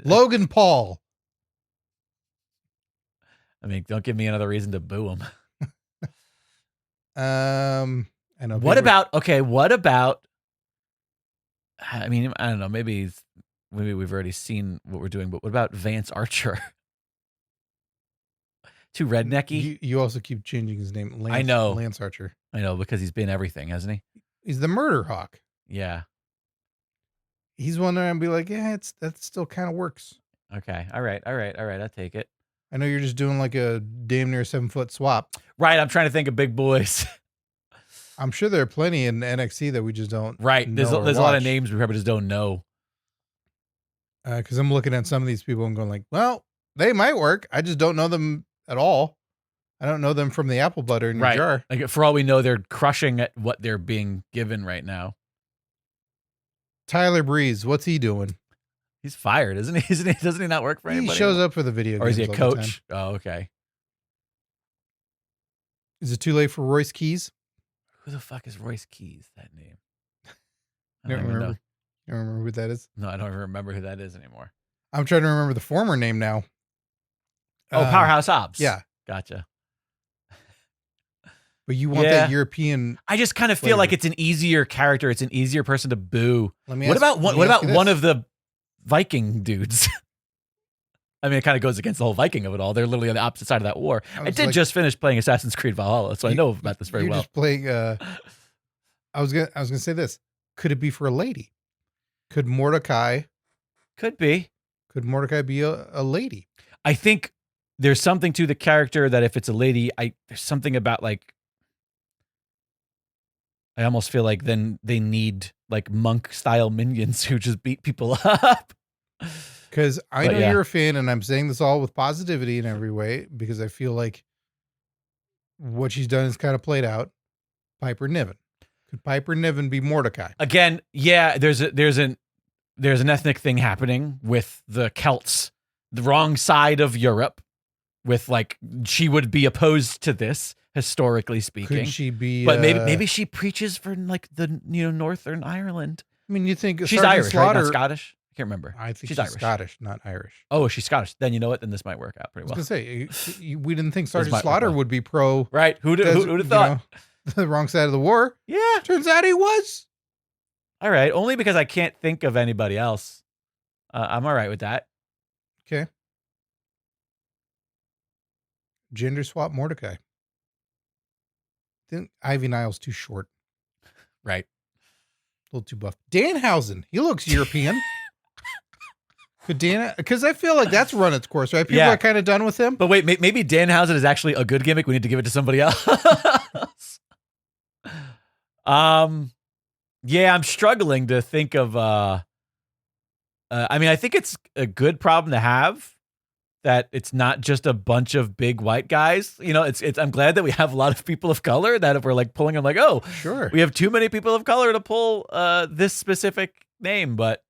Logan Paul. I mean, don't give me another reason to boo him. I know. What about, I mean, I don't know. Maybe we've already seen what we're doing, but what about Vance Archer? Too rednecky? You also keep changing his name. I know. Lance Archer. I know, because he's been everything, hasn't he? He's the Murder Hawk. Yeah. He's one there and be like, yeah, that still kind of works. Okay. All right. I'll take it. I know you're just doing like a damn near 7-foot swap. Right. I'm trying to think of big boys. I'm sure there are plenty in NXT that we just don't. Right. There's a lot of names we probably just don't know. Because I'm looking at some of these people and going like, well, they might work. I just don't know them at all. I don't know them from the apple butter in your jar. Like for all we know, they're crushing at what they're being given right now. Tyler Breeze, what's he doing? He's fired, isn't he? Doesn't he not work for anybody? He shows up for the video games. Or is he a coach? Oh, okay. Is it too late for Royce Keys? Who the fuck is Royce Keys? That name. I don't remember. You don't remember who that is? No, I don't even remember who that is anymore. I'm trying to remember the former name now. Oh, Powerhouse Hobbs. Yeah. Gotcha. But you want that European. I just kind of feel like it's an easier character. It's an easier person to boo. What about one of the Viking dudes? I mean, it kind of goes against the whole Viking of it all. They're literally on the opposite side of that war. I did like, just finish playing Assassin's Creed Valhalla, so I know about this very well. Just playing. I was gonna say this. Could it be for a lady? Could Mordecai? Could be. Could Mordecai be a lady? I think there's something to the character that if it's a lady, there's something about like. I almost feel like then they need like monk style minions who just beat people up. Because I know you're a fan, and I'm saying this all with positivity in every way, because I feel like what she's done is kind of played out. Piper Niven. Could Piper Niven be Mordecai? Again, yeah, there's an ethnic thing happening with the Celts, the wrong side of Europe, with like she would be opposed to this, historically speaking. Could she be? But maybe she preaches for like the Northern Ireland. I mean, you think she's Sergeant Irish, Slaughter, right? Not Scottish. I can't remember. I think she's Irish. Scottish, not Irish. Oh, she's Scottish. Then you know what? Then this might work out pretty well. I was gonna say we didn't think Sergeant Slaughter would be pro. Right? Who'd have thought? The wrong side of the war. Yeah. Turns out he was. All right. Only because I can't think of anybody else. I'm all right with that. Okay. Gender swap Mordecai. Think Ivy Nile's too short. Right. A little too buff. Danhausen. He looks European. Could because I feel like that's run its course, right? People are kind of done with him. But wait, maybe Danhausen is actually a good gimmick. We need to give it to somebody else. Yeah, I'm struggling to think of. I mean, I think it's a good problem to have. That it's not just a bunch of big white guys. You know, it's. I'm glad that we have a lot of people of color. That if we're like pulling them, like, oh, sure, we have too many people of color to pull this specific name. But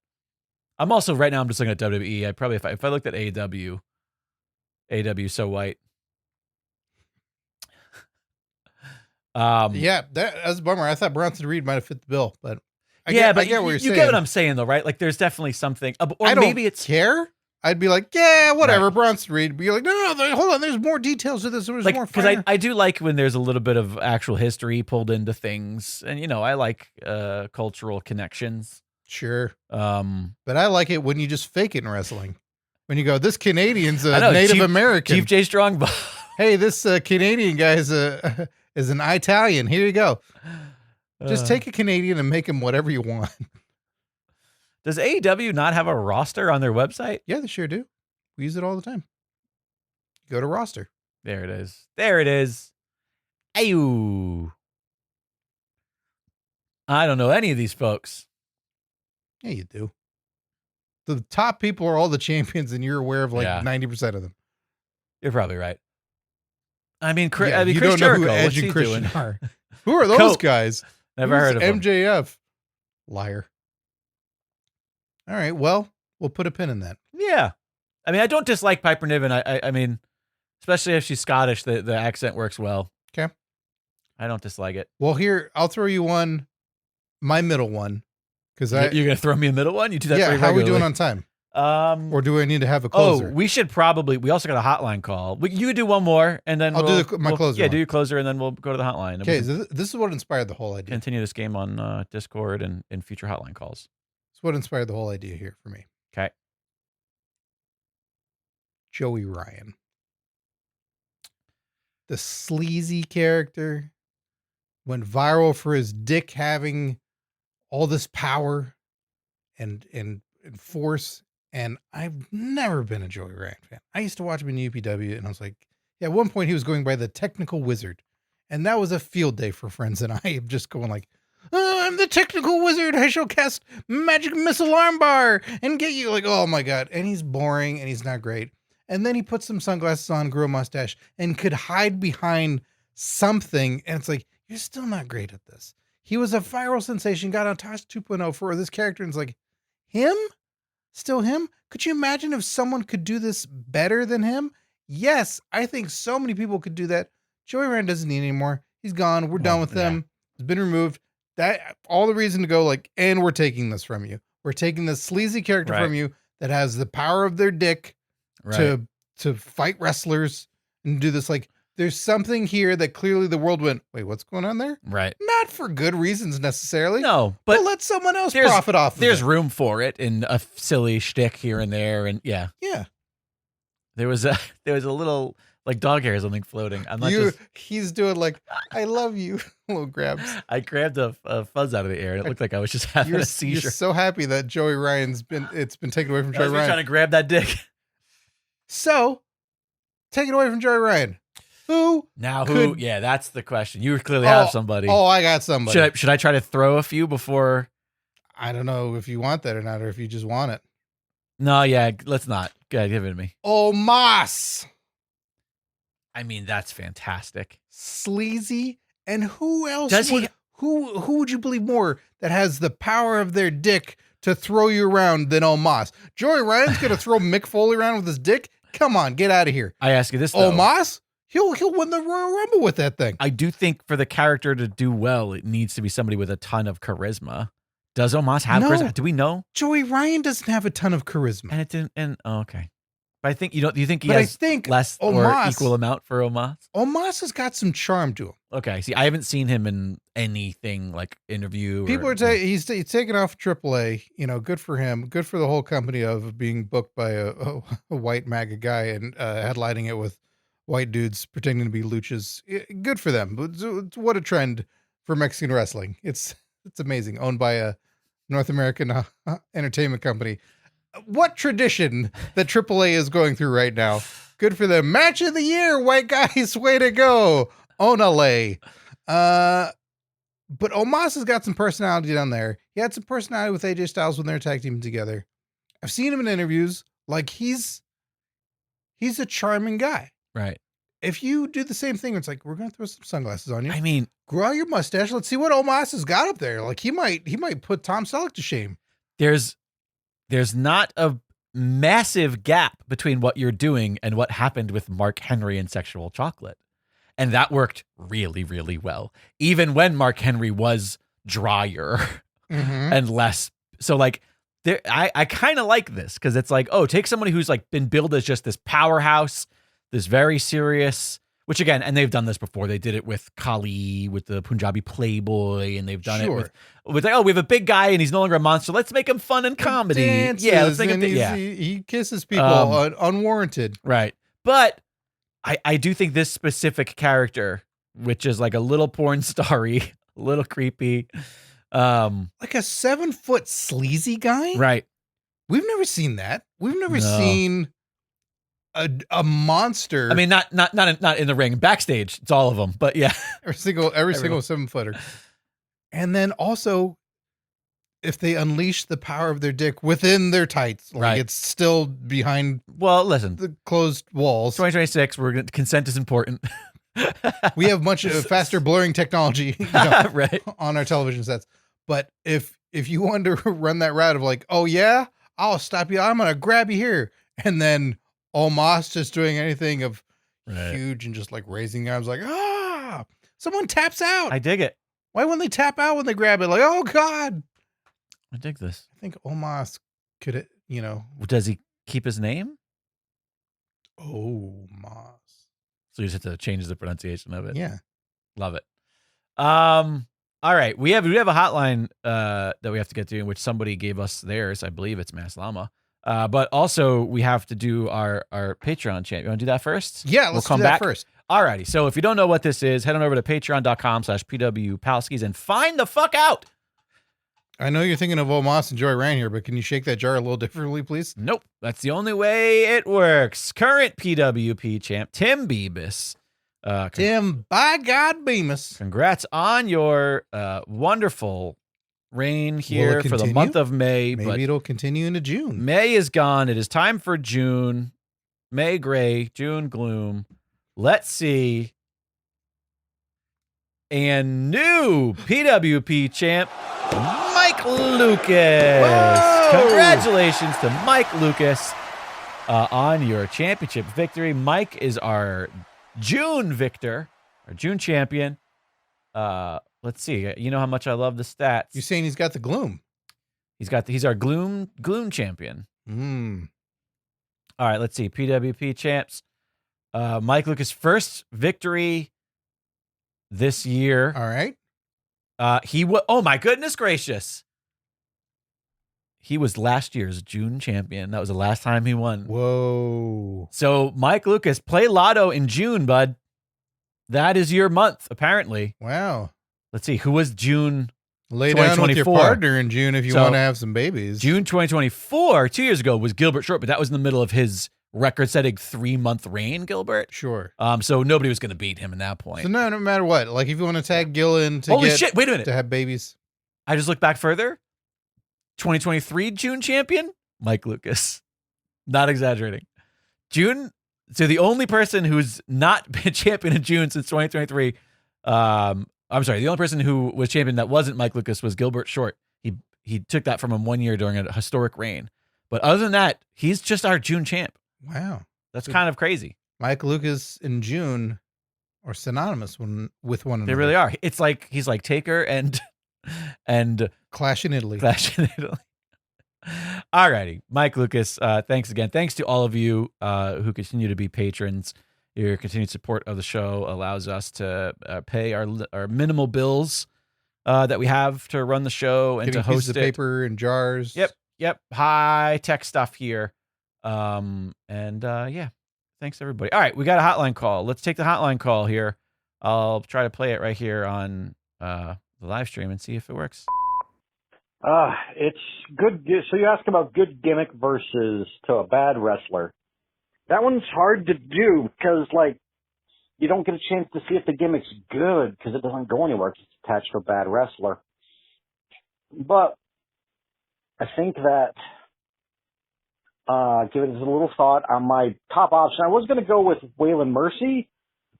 I'm also right now. I'm just looking at WWE. I probably if I looked at AEW so white. Yeah, that's a bummer. I thought Bronson Reed might have fit the bill, but I get what you're saying. You get what I'm saying, though, right? Like, there's definitely something, or I don't maybe it's care. I'd be like, yeah, whatever, right. Bronson Reed. But you're like, no, hold on. There's more details to this. There's more because I do like when there's a little bit of actual history pulled into things, and I like cultural connections. Sure, but I like it when you just fake it in wrestling. When you go, this Canadian's a Native American, Chief J Strong. Hey, this Canadian guy is an Italian. Here you go. Just take a Canadian and make him whatever you want. Does AEW not have a roster on their website? Yeah, they sure do. We use it all the time. Go to roster. There it is. There it is. Ayu. I don't know any of these folks. Yeah, you do. The top people are all the champions, and you're aware of like 90% of them. You're probably right. I mean, Chris don't Jericho, know who Edge and Christian are. Who are those Cope. guys? Never heard of them. MJF. Liar. All right, well, we'll put a pin in that. Yeah. I mean, I don't dislike Piper Niven. I mean, especially if she's Scottish, the accent works well. Okay. I don't dislike it. Well, here, I'll throw you my middle one. Because you're going to throw me a middle one? You do that pretty how regularly. are we doing on time? Or do I need to have a closer? Oh, we also got a hotline call. You could do one more, and then I'll do my closer. Yeah, do your closer, and then we'll go to the hotline. Okay, so this is what inspired the whole idea. Continue this game on Discord and future hotline calls. It's what inspired the whole idea here for me. Okay. Joey Ryan. The sleazy character went viral for his dick having all this power and force. And I've never been a Joey Ryan fan. I used to watch him in UPW, and I was like, at one point he was going by the Technical Wizard. And that was a field day for friends and I, just going like, oh, I'm the Technical Wizard. I shall cast Magic Missile Armbar and get you. Like, oh my God. And he's boring and he's not great. And then he put some sunglasses on, grew a mustache, and could hide behind something. And it's like, you're still not great at this. He was a viral sensation, got on Tosh 2.0 for this character. And it's like, him? Still him? Could you imagine if someone could do this better than him? Yes, I think so many people could do that. Joey Ryan doesn't need anymore. He's gone. We're done with him. It's been removed. That all the reason to go like, and we're taking this from you. We're taking this sleazy character from you that has the power of their dick to fight wrestlers and do this. Like, there's something here that clearly the world went, wait, what's going on there? Right. Not for good reasons necessarily. No, but let someone else profit off of it. There's room for it in a silly shtick here and there. And yeah. There was a little like dog hair or something floating. I'm not He's doing like I love you little grabs. I grabbed a fuzz out of the air and it looked like I was just having a seizure. You're so happy that Joey Ryan's been taken away from Joey Ryan. Trying to grab that dick. So, take it away from Joey Ryan. Who? Yeah, that's the question. You clearly have somebody. Oh, I got somebody. Should I try to throw a few before? I don't know if you want that or not, or if you just want it. No, yeah, let's not. Go ahead, give it to me. Omos. I mean, that's fantastic. Sleazy. And who else? Who would you believe more that has the power of their dick to throw you around than Omos? Joey Ryan's going to throw Mick Foley around with his dick? Come on, get out of here. I ask you this, though. Omos? He'll win the Royal Rumble with that thing. I do think for the character to do well, it needs to be somebody with a ton of charisma. Does Omos have charisma? Do we know? Joey Ryan doesn't have a ton of charisma. And it didn't. And okay, but I think do you think he has less Omos, or equal amount for Omos? Omos has got some charm to him. Okay, see, I haven't seen him in anything like interview. People are saying he's taken off AAA. Good for him. Good for the whole company of being booked by a white MAGA guy and headlining it with white dudes pretending to be luchas. Good for them. What a trend for Mexican wrestling. It's amazing. Owned by a North American entertainment company. What tradition that AAA is going through right now. Good for them. Match of the year, white guys. Way to go. Onale. But Omos has got some personality down there. He had some personality with AJ Styles when they're tag teaming together. I've seen him in interviews. Like he's a charming guy. Right. If you do the same thing, it's like, we're going to throw some sunglasses on you. I mean, grow out your mustache. Let's see what Omos has got up there. Like he might put Tom Selleck to shame. There's not a massive gap between what you're doing and what happened with Mark Henry and Sexual Chocolate. And that worked really, really well. Even when Mark Henry was drier and less. So like, I kind of like this because it's like, oh, take somebody who's like been billed as just this powerhouse, this very serious, which again, and they've done this before. They did it with Kali, with the Punjabi Playboy, and they've done it with like, oh, we have a big guy and he's no longer a monster. Let's make him fun and comedy. Let's make him. He kisses people unwarranted. Right. But I do think this specific character, which is like a little porn starry, a little creepy. Like a 7-foot sleazy guy? Right. We've never seen that. We've never seen a monster. I mean, not in the ring. Backstage, it's all of them. But yeah, every single 7-footer. And then also, if they unleash the power of their dick within their tights, like it's still behind. Well, listen, the closed walls. 2026. Consent is important. We have much faster blurring technology, right, on our television sets. But if you wanted to run that route of like, oh yeah, I'll stop you. I'm gonna grab you here, and then Omos just doing anything of huge and just like raising arms, like someone taps out. I dig it. Why wouldn't they tap out when they grab it? Like, oh God, I dig this. I think Omos could, Does he keep his name? Omos. So you just have to change the pronunciation of it. Yeah, love it. All right, we have a hotline that we have to get to, in which somebody gave us theirs. I believe it's Mass Llama. But also we have to do our Patreon chant. You want to do that first? Yeah, let's come back first. Alrighty. So if you don't know what this is, head on over to patreon.com/PWPalskis and find the fuck out. I know you're thinking of Omos and Joey Ryan here, but can you shake that jar a little differently, please? Nope. That's the only way it works. Current PWP champ, Tim Beebus. Tim, by God, Bemis. Congrats on your wonderful reign here for the month of May. Maybe it'll continue into June. May is gone. It is time for June. May gray, June gloom. Let's see. And new PWP champ, Mike Lucas. Whoa! Congratulations to Mike Lucas on your championship victory. Mike is our June victor, our June champion. Let's see. You know how much I love the stats. You're saying he's got the gloom. He's our gloom champion. All right, let's see. PWP champs. Mike Lucas' first victory this year. All right. Oh my goodness gracious. He was last year's June champion. That was the last time he won. Whoa. So Mike Lucas, play Lotto in June, bud. That is your month, apparently. Wow. Let's see. Who was June Lay down with your 2024? partner in June if you want to have some babies. June 2024, 2 years ago, was Gilbert Short, but that was in the middle of his record-setting 3-month reign, Gilbert. Sure. So nobody was going to beat him in that point. So no matter what, like if you want to tag Gillen to Holy shit, wait a minute. To have babies. I just looked back further. 2023 June champion, Mike Lucas. Not exaggerating. June. So the only person who's not been champion in June since 2023, I'm sorry, the only person who was champion that wasn't Mike Lucas was Gilbert Short. He took that from him 1 year during a historic reign. But other than that, he's just our June champ. Wow. That's kind of crazy. Mike Lucas and June are synonymous with one another. They really are. It's like he's like Taker and Clash in Italy. Alrighty, Mike Lucas, thanks again. Thanks to all of you who continue to be patrons. Your continued support of the show allows us to pay our minimal bills that we have to run the show and Getting to host pieces of paper and jars. Yep. High tech stuff here. Yeah. Thanks everybody. All right, we got a hotline call. Let's take the hotline call here. I'll try to play it right here on the live stream and see if it works. It's good. So you ask about good gimmick versus to a bad wrestler. That one's hard to do because, like, you don't get a chance to see if the gimmick's good because it doesn't go anywhere because it's attached to a bad wrestler. But I think that, give it a little thought on my top option. I was going to go with Waylon Mercy,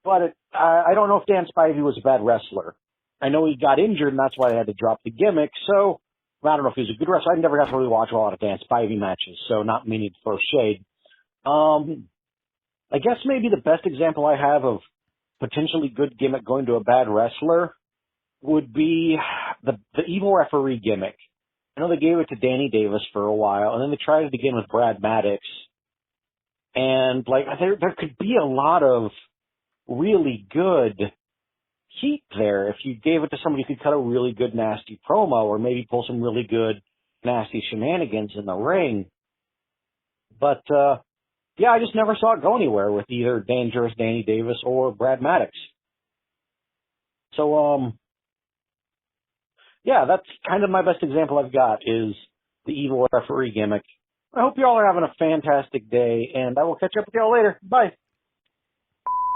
but I don't know if Dan Spivey was a bad wrestler. I know he got injured, and that's why they had to drop the gimmick. So I don't know if he was a good wrestler. I never got to really watch a lot of Dan Spivey matches, so not meaning to throw shade. I guess maybe the best example I have of potentially good gimmick going to a bad wrestler would be the evil referee gimmick. I know they gave it to Danny Davis for a while, and then they tried it again with Brad Maddox. And like there could be a lot of really good heat there if you gave it to somebody who could cut a really good nasty promo or maybe pull some really good nasty shenanigans in the ring. But yeah, I just never saw it go anywhere with either Dangerous Danny Davis or Brad Maddox. So yeah, that's kind of my best example I've got is the evil referee gimmick. I hope you all are having a fantastic day, and I will catch up with y'all later. Bye.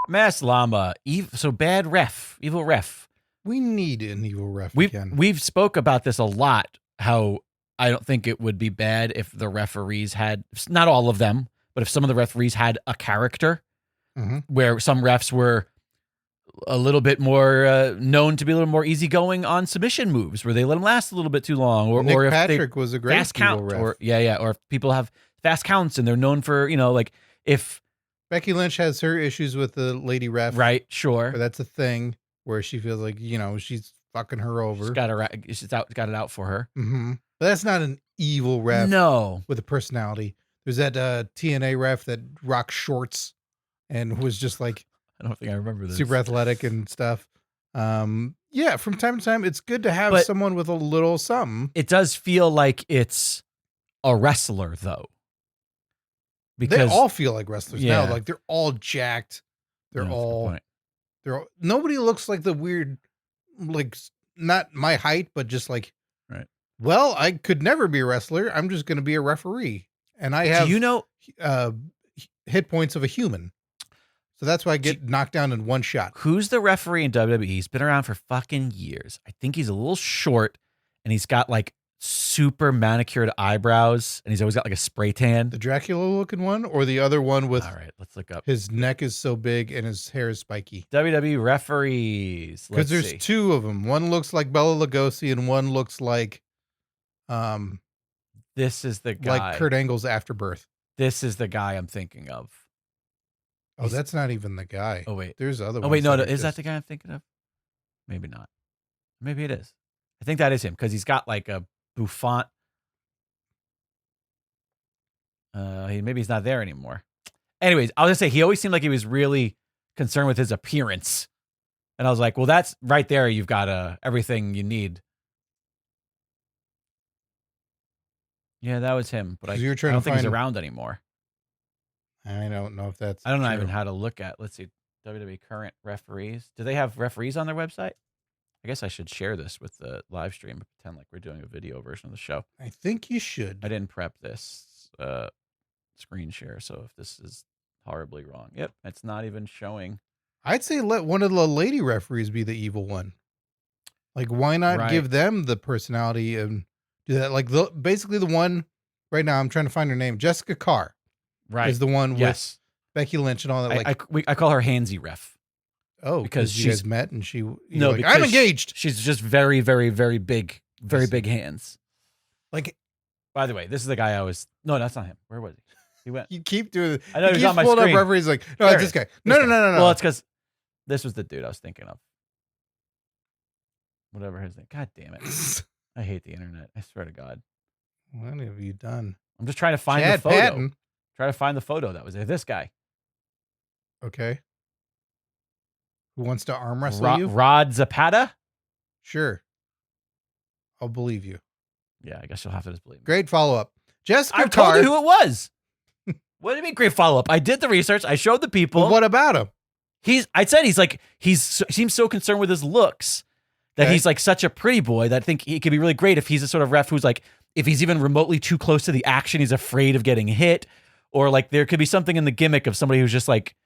Mass Llama, so bad ref, evil ref. We need an evil ref again. We've spoke about this a lot, how I don't think it would be bad if the referees had, not all of them, but if some of the referees had a character where some refs were a little bit more known to be a little more easygoing on submission moves, where they let them last a little bit too long, or Nick if Patrick was a great fast count, ref. or or if people have fast counts and they're known for like if Becky Lynch has her issues with the lady ref, right, sure, but that's a thing where she feels like she's fucking her over. She's got it out for her. Mm-hmm. But that's not an evil ref. No, with a personality. There's that TNA ref that rocked shorts and was just like, I don't think I remember this. Super athletic and stuff. Yeah, from time to time, it's good to have someone with a little something. It does feel like it's a wrestler, though. Because they all feel like wrestlers now. Like they're all jacked. Nobody looks like the weird, like not my height, but just like, right. Well, I could never be a wrestler. I'm just going to be a referee. And I have, hit points of a human. So that's why I get knocked down in one shot. Who's the referee in WWE? He's been around for fucking years. I think he's a little short and he's got like super manicured eyebrows and he's always got like a spray tan. The Dracula looking one or the other one with, all right, let's look up. His neck is so big and his hair is spiky. WWE referees. Because there's two of them. One looks like Bela Lugosi and one looks like, this is the guy. Like Kurt Angle's Afterbirth. This is the guy I'm thinking of. Oh, that's not even the guy. Oh, wait. There's other ones. Oh, wait, no, is that the guy I'm thinking of? Maybe not. Maybe it is. I think that is him because he's got like a bouffant. Maybe he's not there anymore. Anyways, I'll just say he always seemed like he was really concerned with his appearance. And I was like, well, that's right there. You've got everything you need. Yeah, that was him. But I don't think he's around anymore. I don't know if that's I don't know true. even how to look at. Let's see. WWE current referees. Do they have referees on their website? I guess I should share this with the live stream and pretend like we're doing a video version of the show. I think you should. I didn't prep this screen share, so if this is horribly wrong. Yep, it's not even showing. I'd say let one of the lady referees be the evil one. Like, why not give them the personality and do that? Like, basically the one right now, I'm trying to find her name. Jessica Carr. Right. Is the one with Becky Lynch and all that. I call her Handsy Ref. Oh, because you guys met and I'm engaged. She's just very, very, very big, big hands. Like, by the way, this is the guy no, that's not him. Where was he? He went. You keep doing. I know he's on my screen. Up referees like, no, it's this guy. No. Well, it's because this was the dude I was thinking of. Whatever his name. God damn it! I hate the internet. I swear to God. What have you done? I'm just trying to find the photo. Patton. Try to find the photo that was there. This guy. Okay. Who wants to arm wrestle you? Rod Zapata? Sure. I'll believe you. Yeah, I guess you'll have to just believe me. Great follow-up. Jessica I told you who it was. What do you mean great follow-up? I did the research. I showed the people. Well, what about him? I said he seems so concerned with his looks that he's like such a pretty boy that I think he could be really great if he's a sort of ref who's like, if he's even remotely too close to the action, he's afraid of getting hit. Or like there could be something in the gimmick of somebody who's just like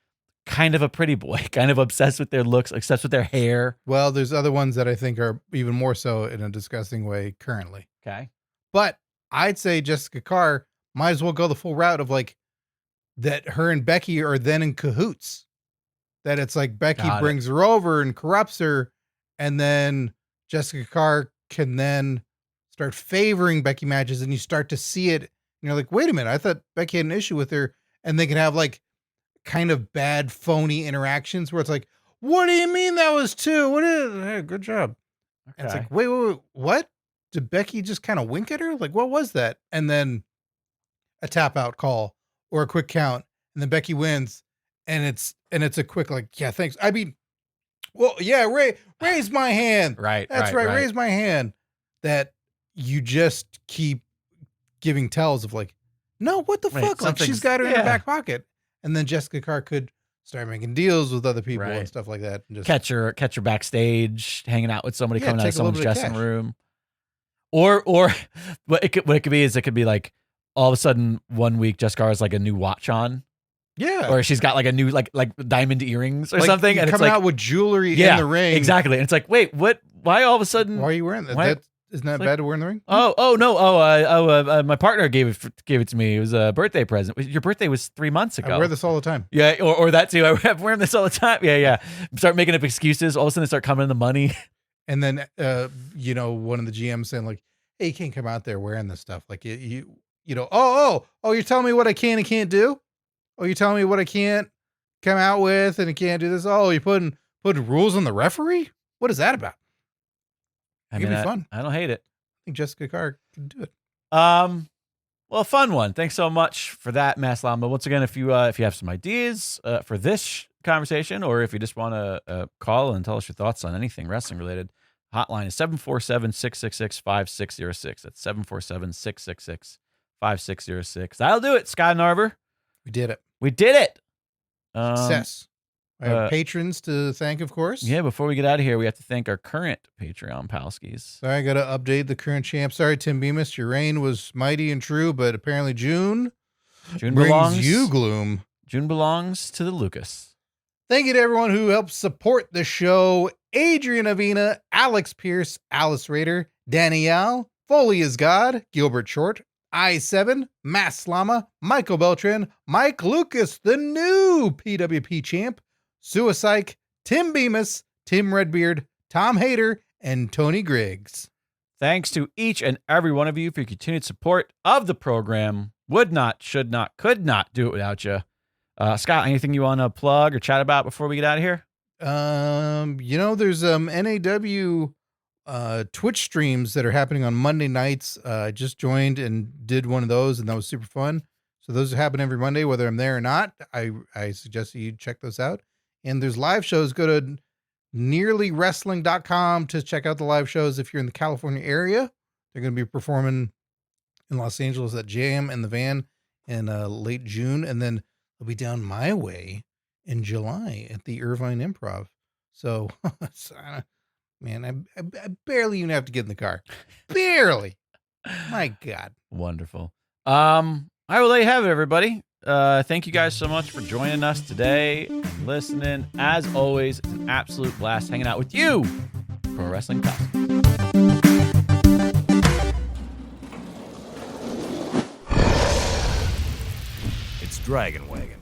kind of a pretty boy, kind of obsessed with their looks, obsessed with their hair. Well, there's other ones that I think are even more so in a disgusting way currently. Okay. But I'd say Jessica Carr might as well go the full route of like that her and Becky are then in cahoots. That it's like Becky brings her over and corrupts her, and then Jessica Carr can then start favoring Becky matches, and you start to see it. And you're like, wait a minute, I thought Becky had an issue with her, and they can have like kind of bad, phony interactions where it's like, what do you mean that was two? What is? Hey, good job. Okay. And it's like, wait, what? Did Becky just kind of wink at her? Like, what was that? And then a tap out call or a quick count, and then Becky wins, and it's a quick like, yeah, thanks. I mean, well, yeah, raise my hand. Right. That's right. Raise my hand. That you just keep giving tells of like, no, what the fuck? Like she's got her in her back pocket. And then Jessica Carr could start making deals with other people and stuff like that. And just catch her backstage, hanging out with somebody coming out of someone's dressing room. Or what it could be is it could be like all of a sudden one week Jessica Carr has like a new watch on. Yeah. Or she's got like a new like diamond earrings or something. And it's coming like out with jewelry in the ring. Exactly. And it's like, wait, what? Why all of a sudden? Why are you wearing that? Isn't that bad to wear in the ring? Oh no. My partner gave it to me. It was a birthday present. Your birthday was 3 months ago. I wear this all the time. Yeah, or that too. I wear this all the time. Yeah. Start making up excuses. All of a sudden, start coming in the money. And then, one of the GMs saying like, "Hey, you can't come out there wearing this stuff. Like you're telling me what I can and can't do. Oh, you're telling me what I can't come out with and I can't do this. Oh, you're putting rules on the referee. What is that about? It'd be fun. I don't hate it. I think Jessica Carr can do it. Well, fun one. Thanks so much for that, Mass Lamba. Once again, if you have some ideas for this conversation, or if you just want to call and tell us your thoughts on anything wrestling related, hotline is 747-666-5606. That's 747-666-5606. That'll do it, Scott and Arver. We did it. Success. I have patrons to thank, of course. Yeah, before we get out of here, we have to thank our current Patreon Palskis. Sorry, I got to update the current champ. Sorry, Tim Bemis, your reign was mighty and true, but apparently June brings you gloom. June belongs to the Lucas. Thank you to everyone who helped support the show. Adrian Avina, Alex Pierce, Alice Rader, Danielle, Foley is God, Gilbert Short, I7, Mass Lama, Michael Beltran, Mike Lucas, the new PWP champ, Suicide, Tim Bemis, Tim Redbeard, Tom Hader, and Tony Griggs. Thanks to each and every one of you for your continued support of the program. Would not, should not, could not do it without you. Scott, anything you want to plug or chat about before we get out of here? There's NAW Twitch streams that are happening on Monday nights. I just joined and did one of those, and that was super fun. So those happen every Monday, whether I'm there or not. I suggest that you check those out. And there's live shows. Go to nearlywrestling.com to check out the live shows if you're in the California area. They're going to be performing in Los Angeles at Jam in the Van in late June. And then they'll be down my way in July at the Irvine Improv. So, man, I barely even have to get in the car. Barely. My God. Wonderful. I will let you have it, everybody. Thank you guys so much for joining us today and listening. As always, it's an absolute blast hanging out with you for Wrestling Palskis. It's Dragon Wagon.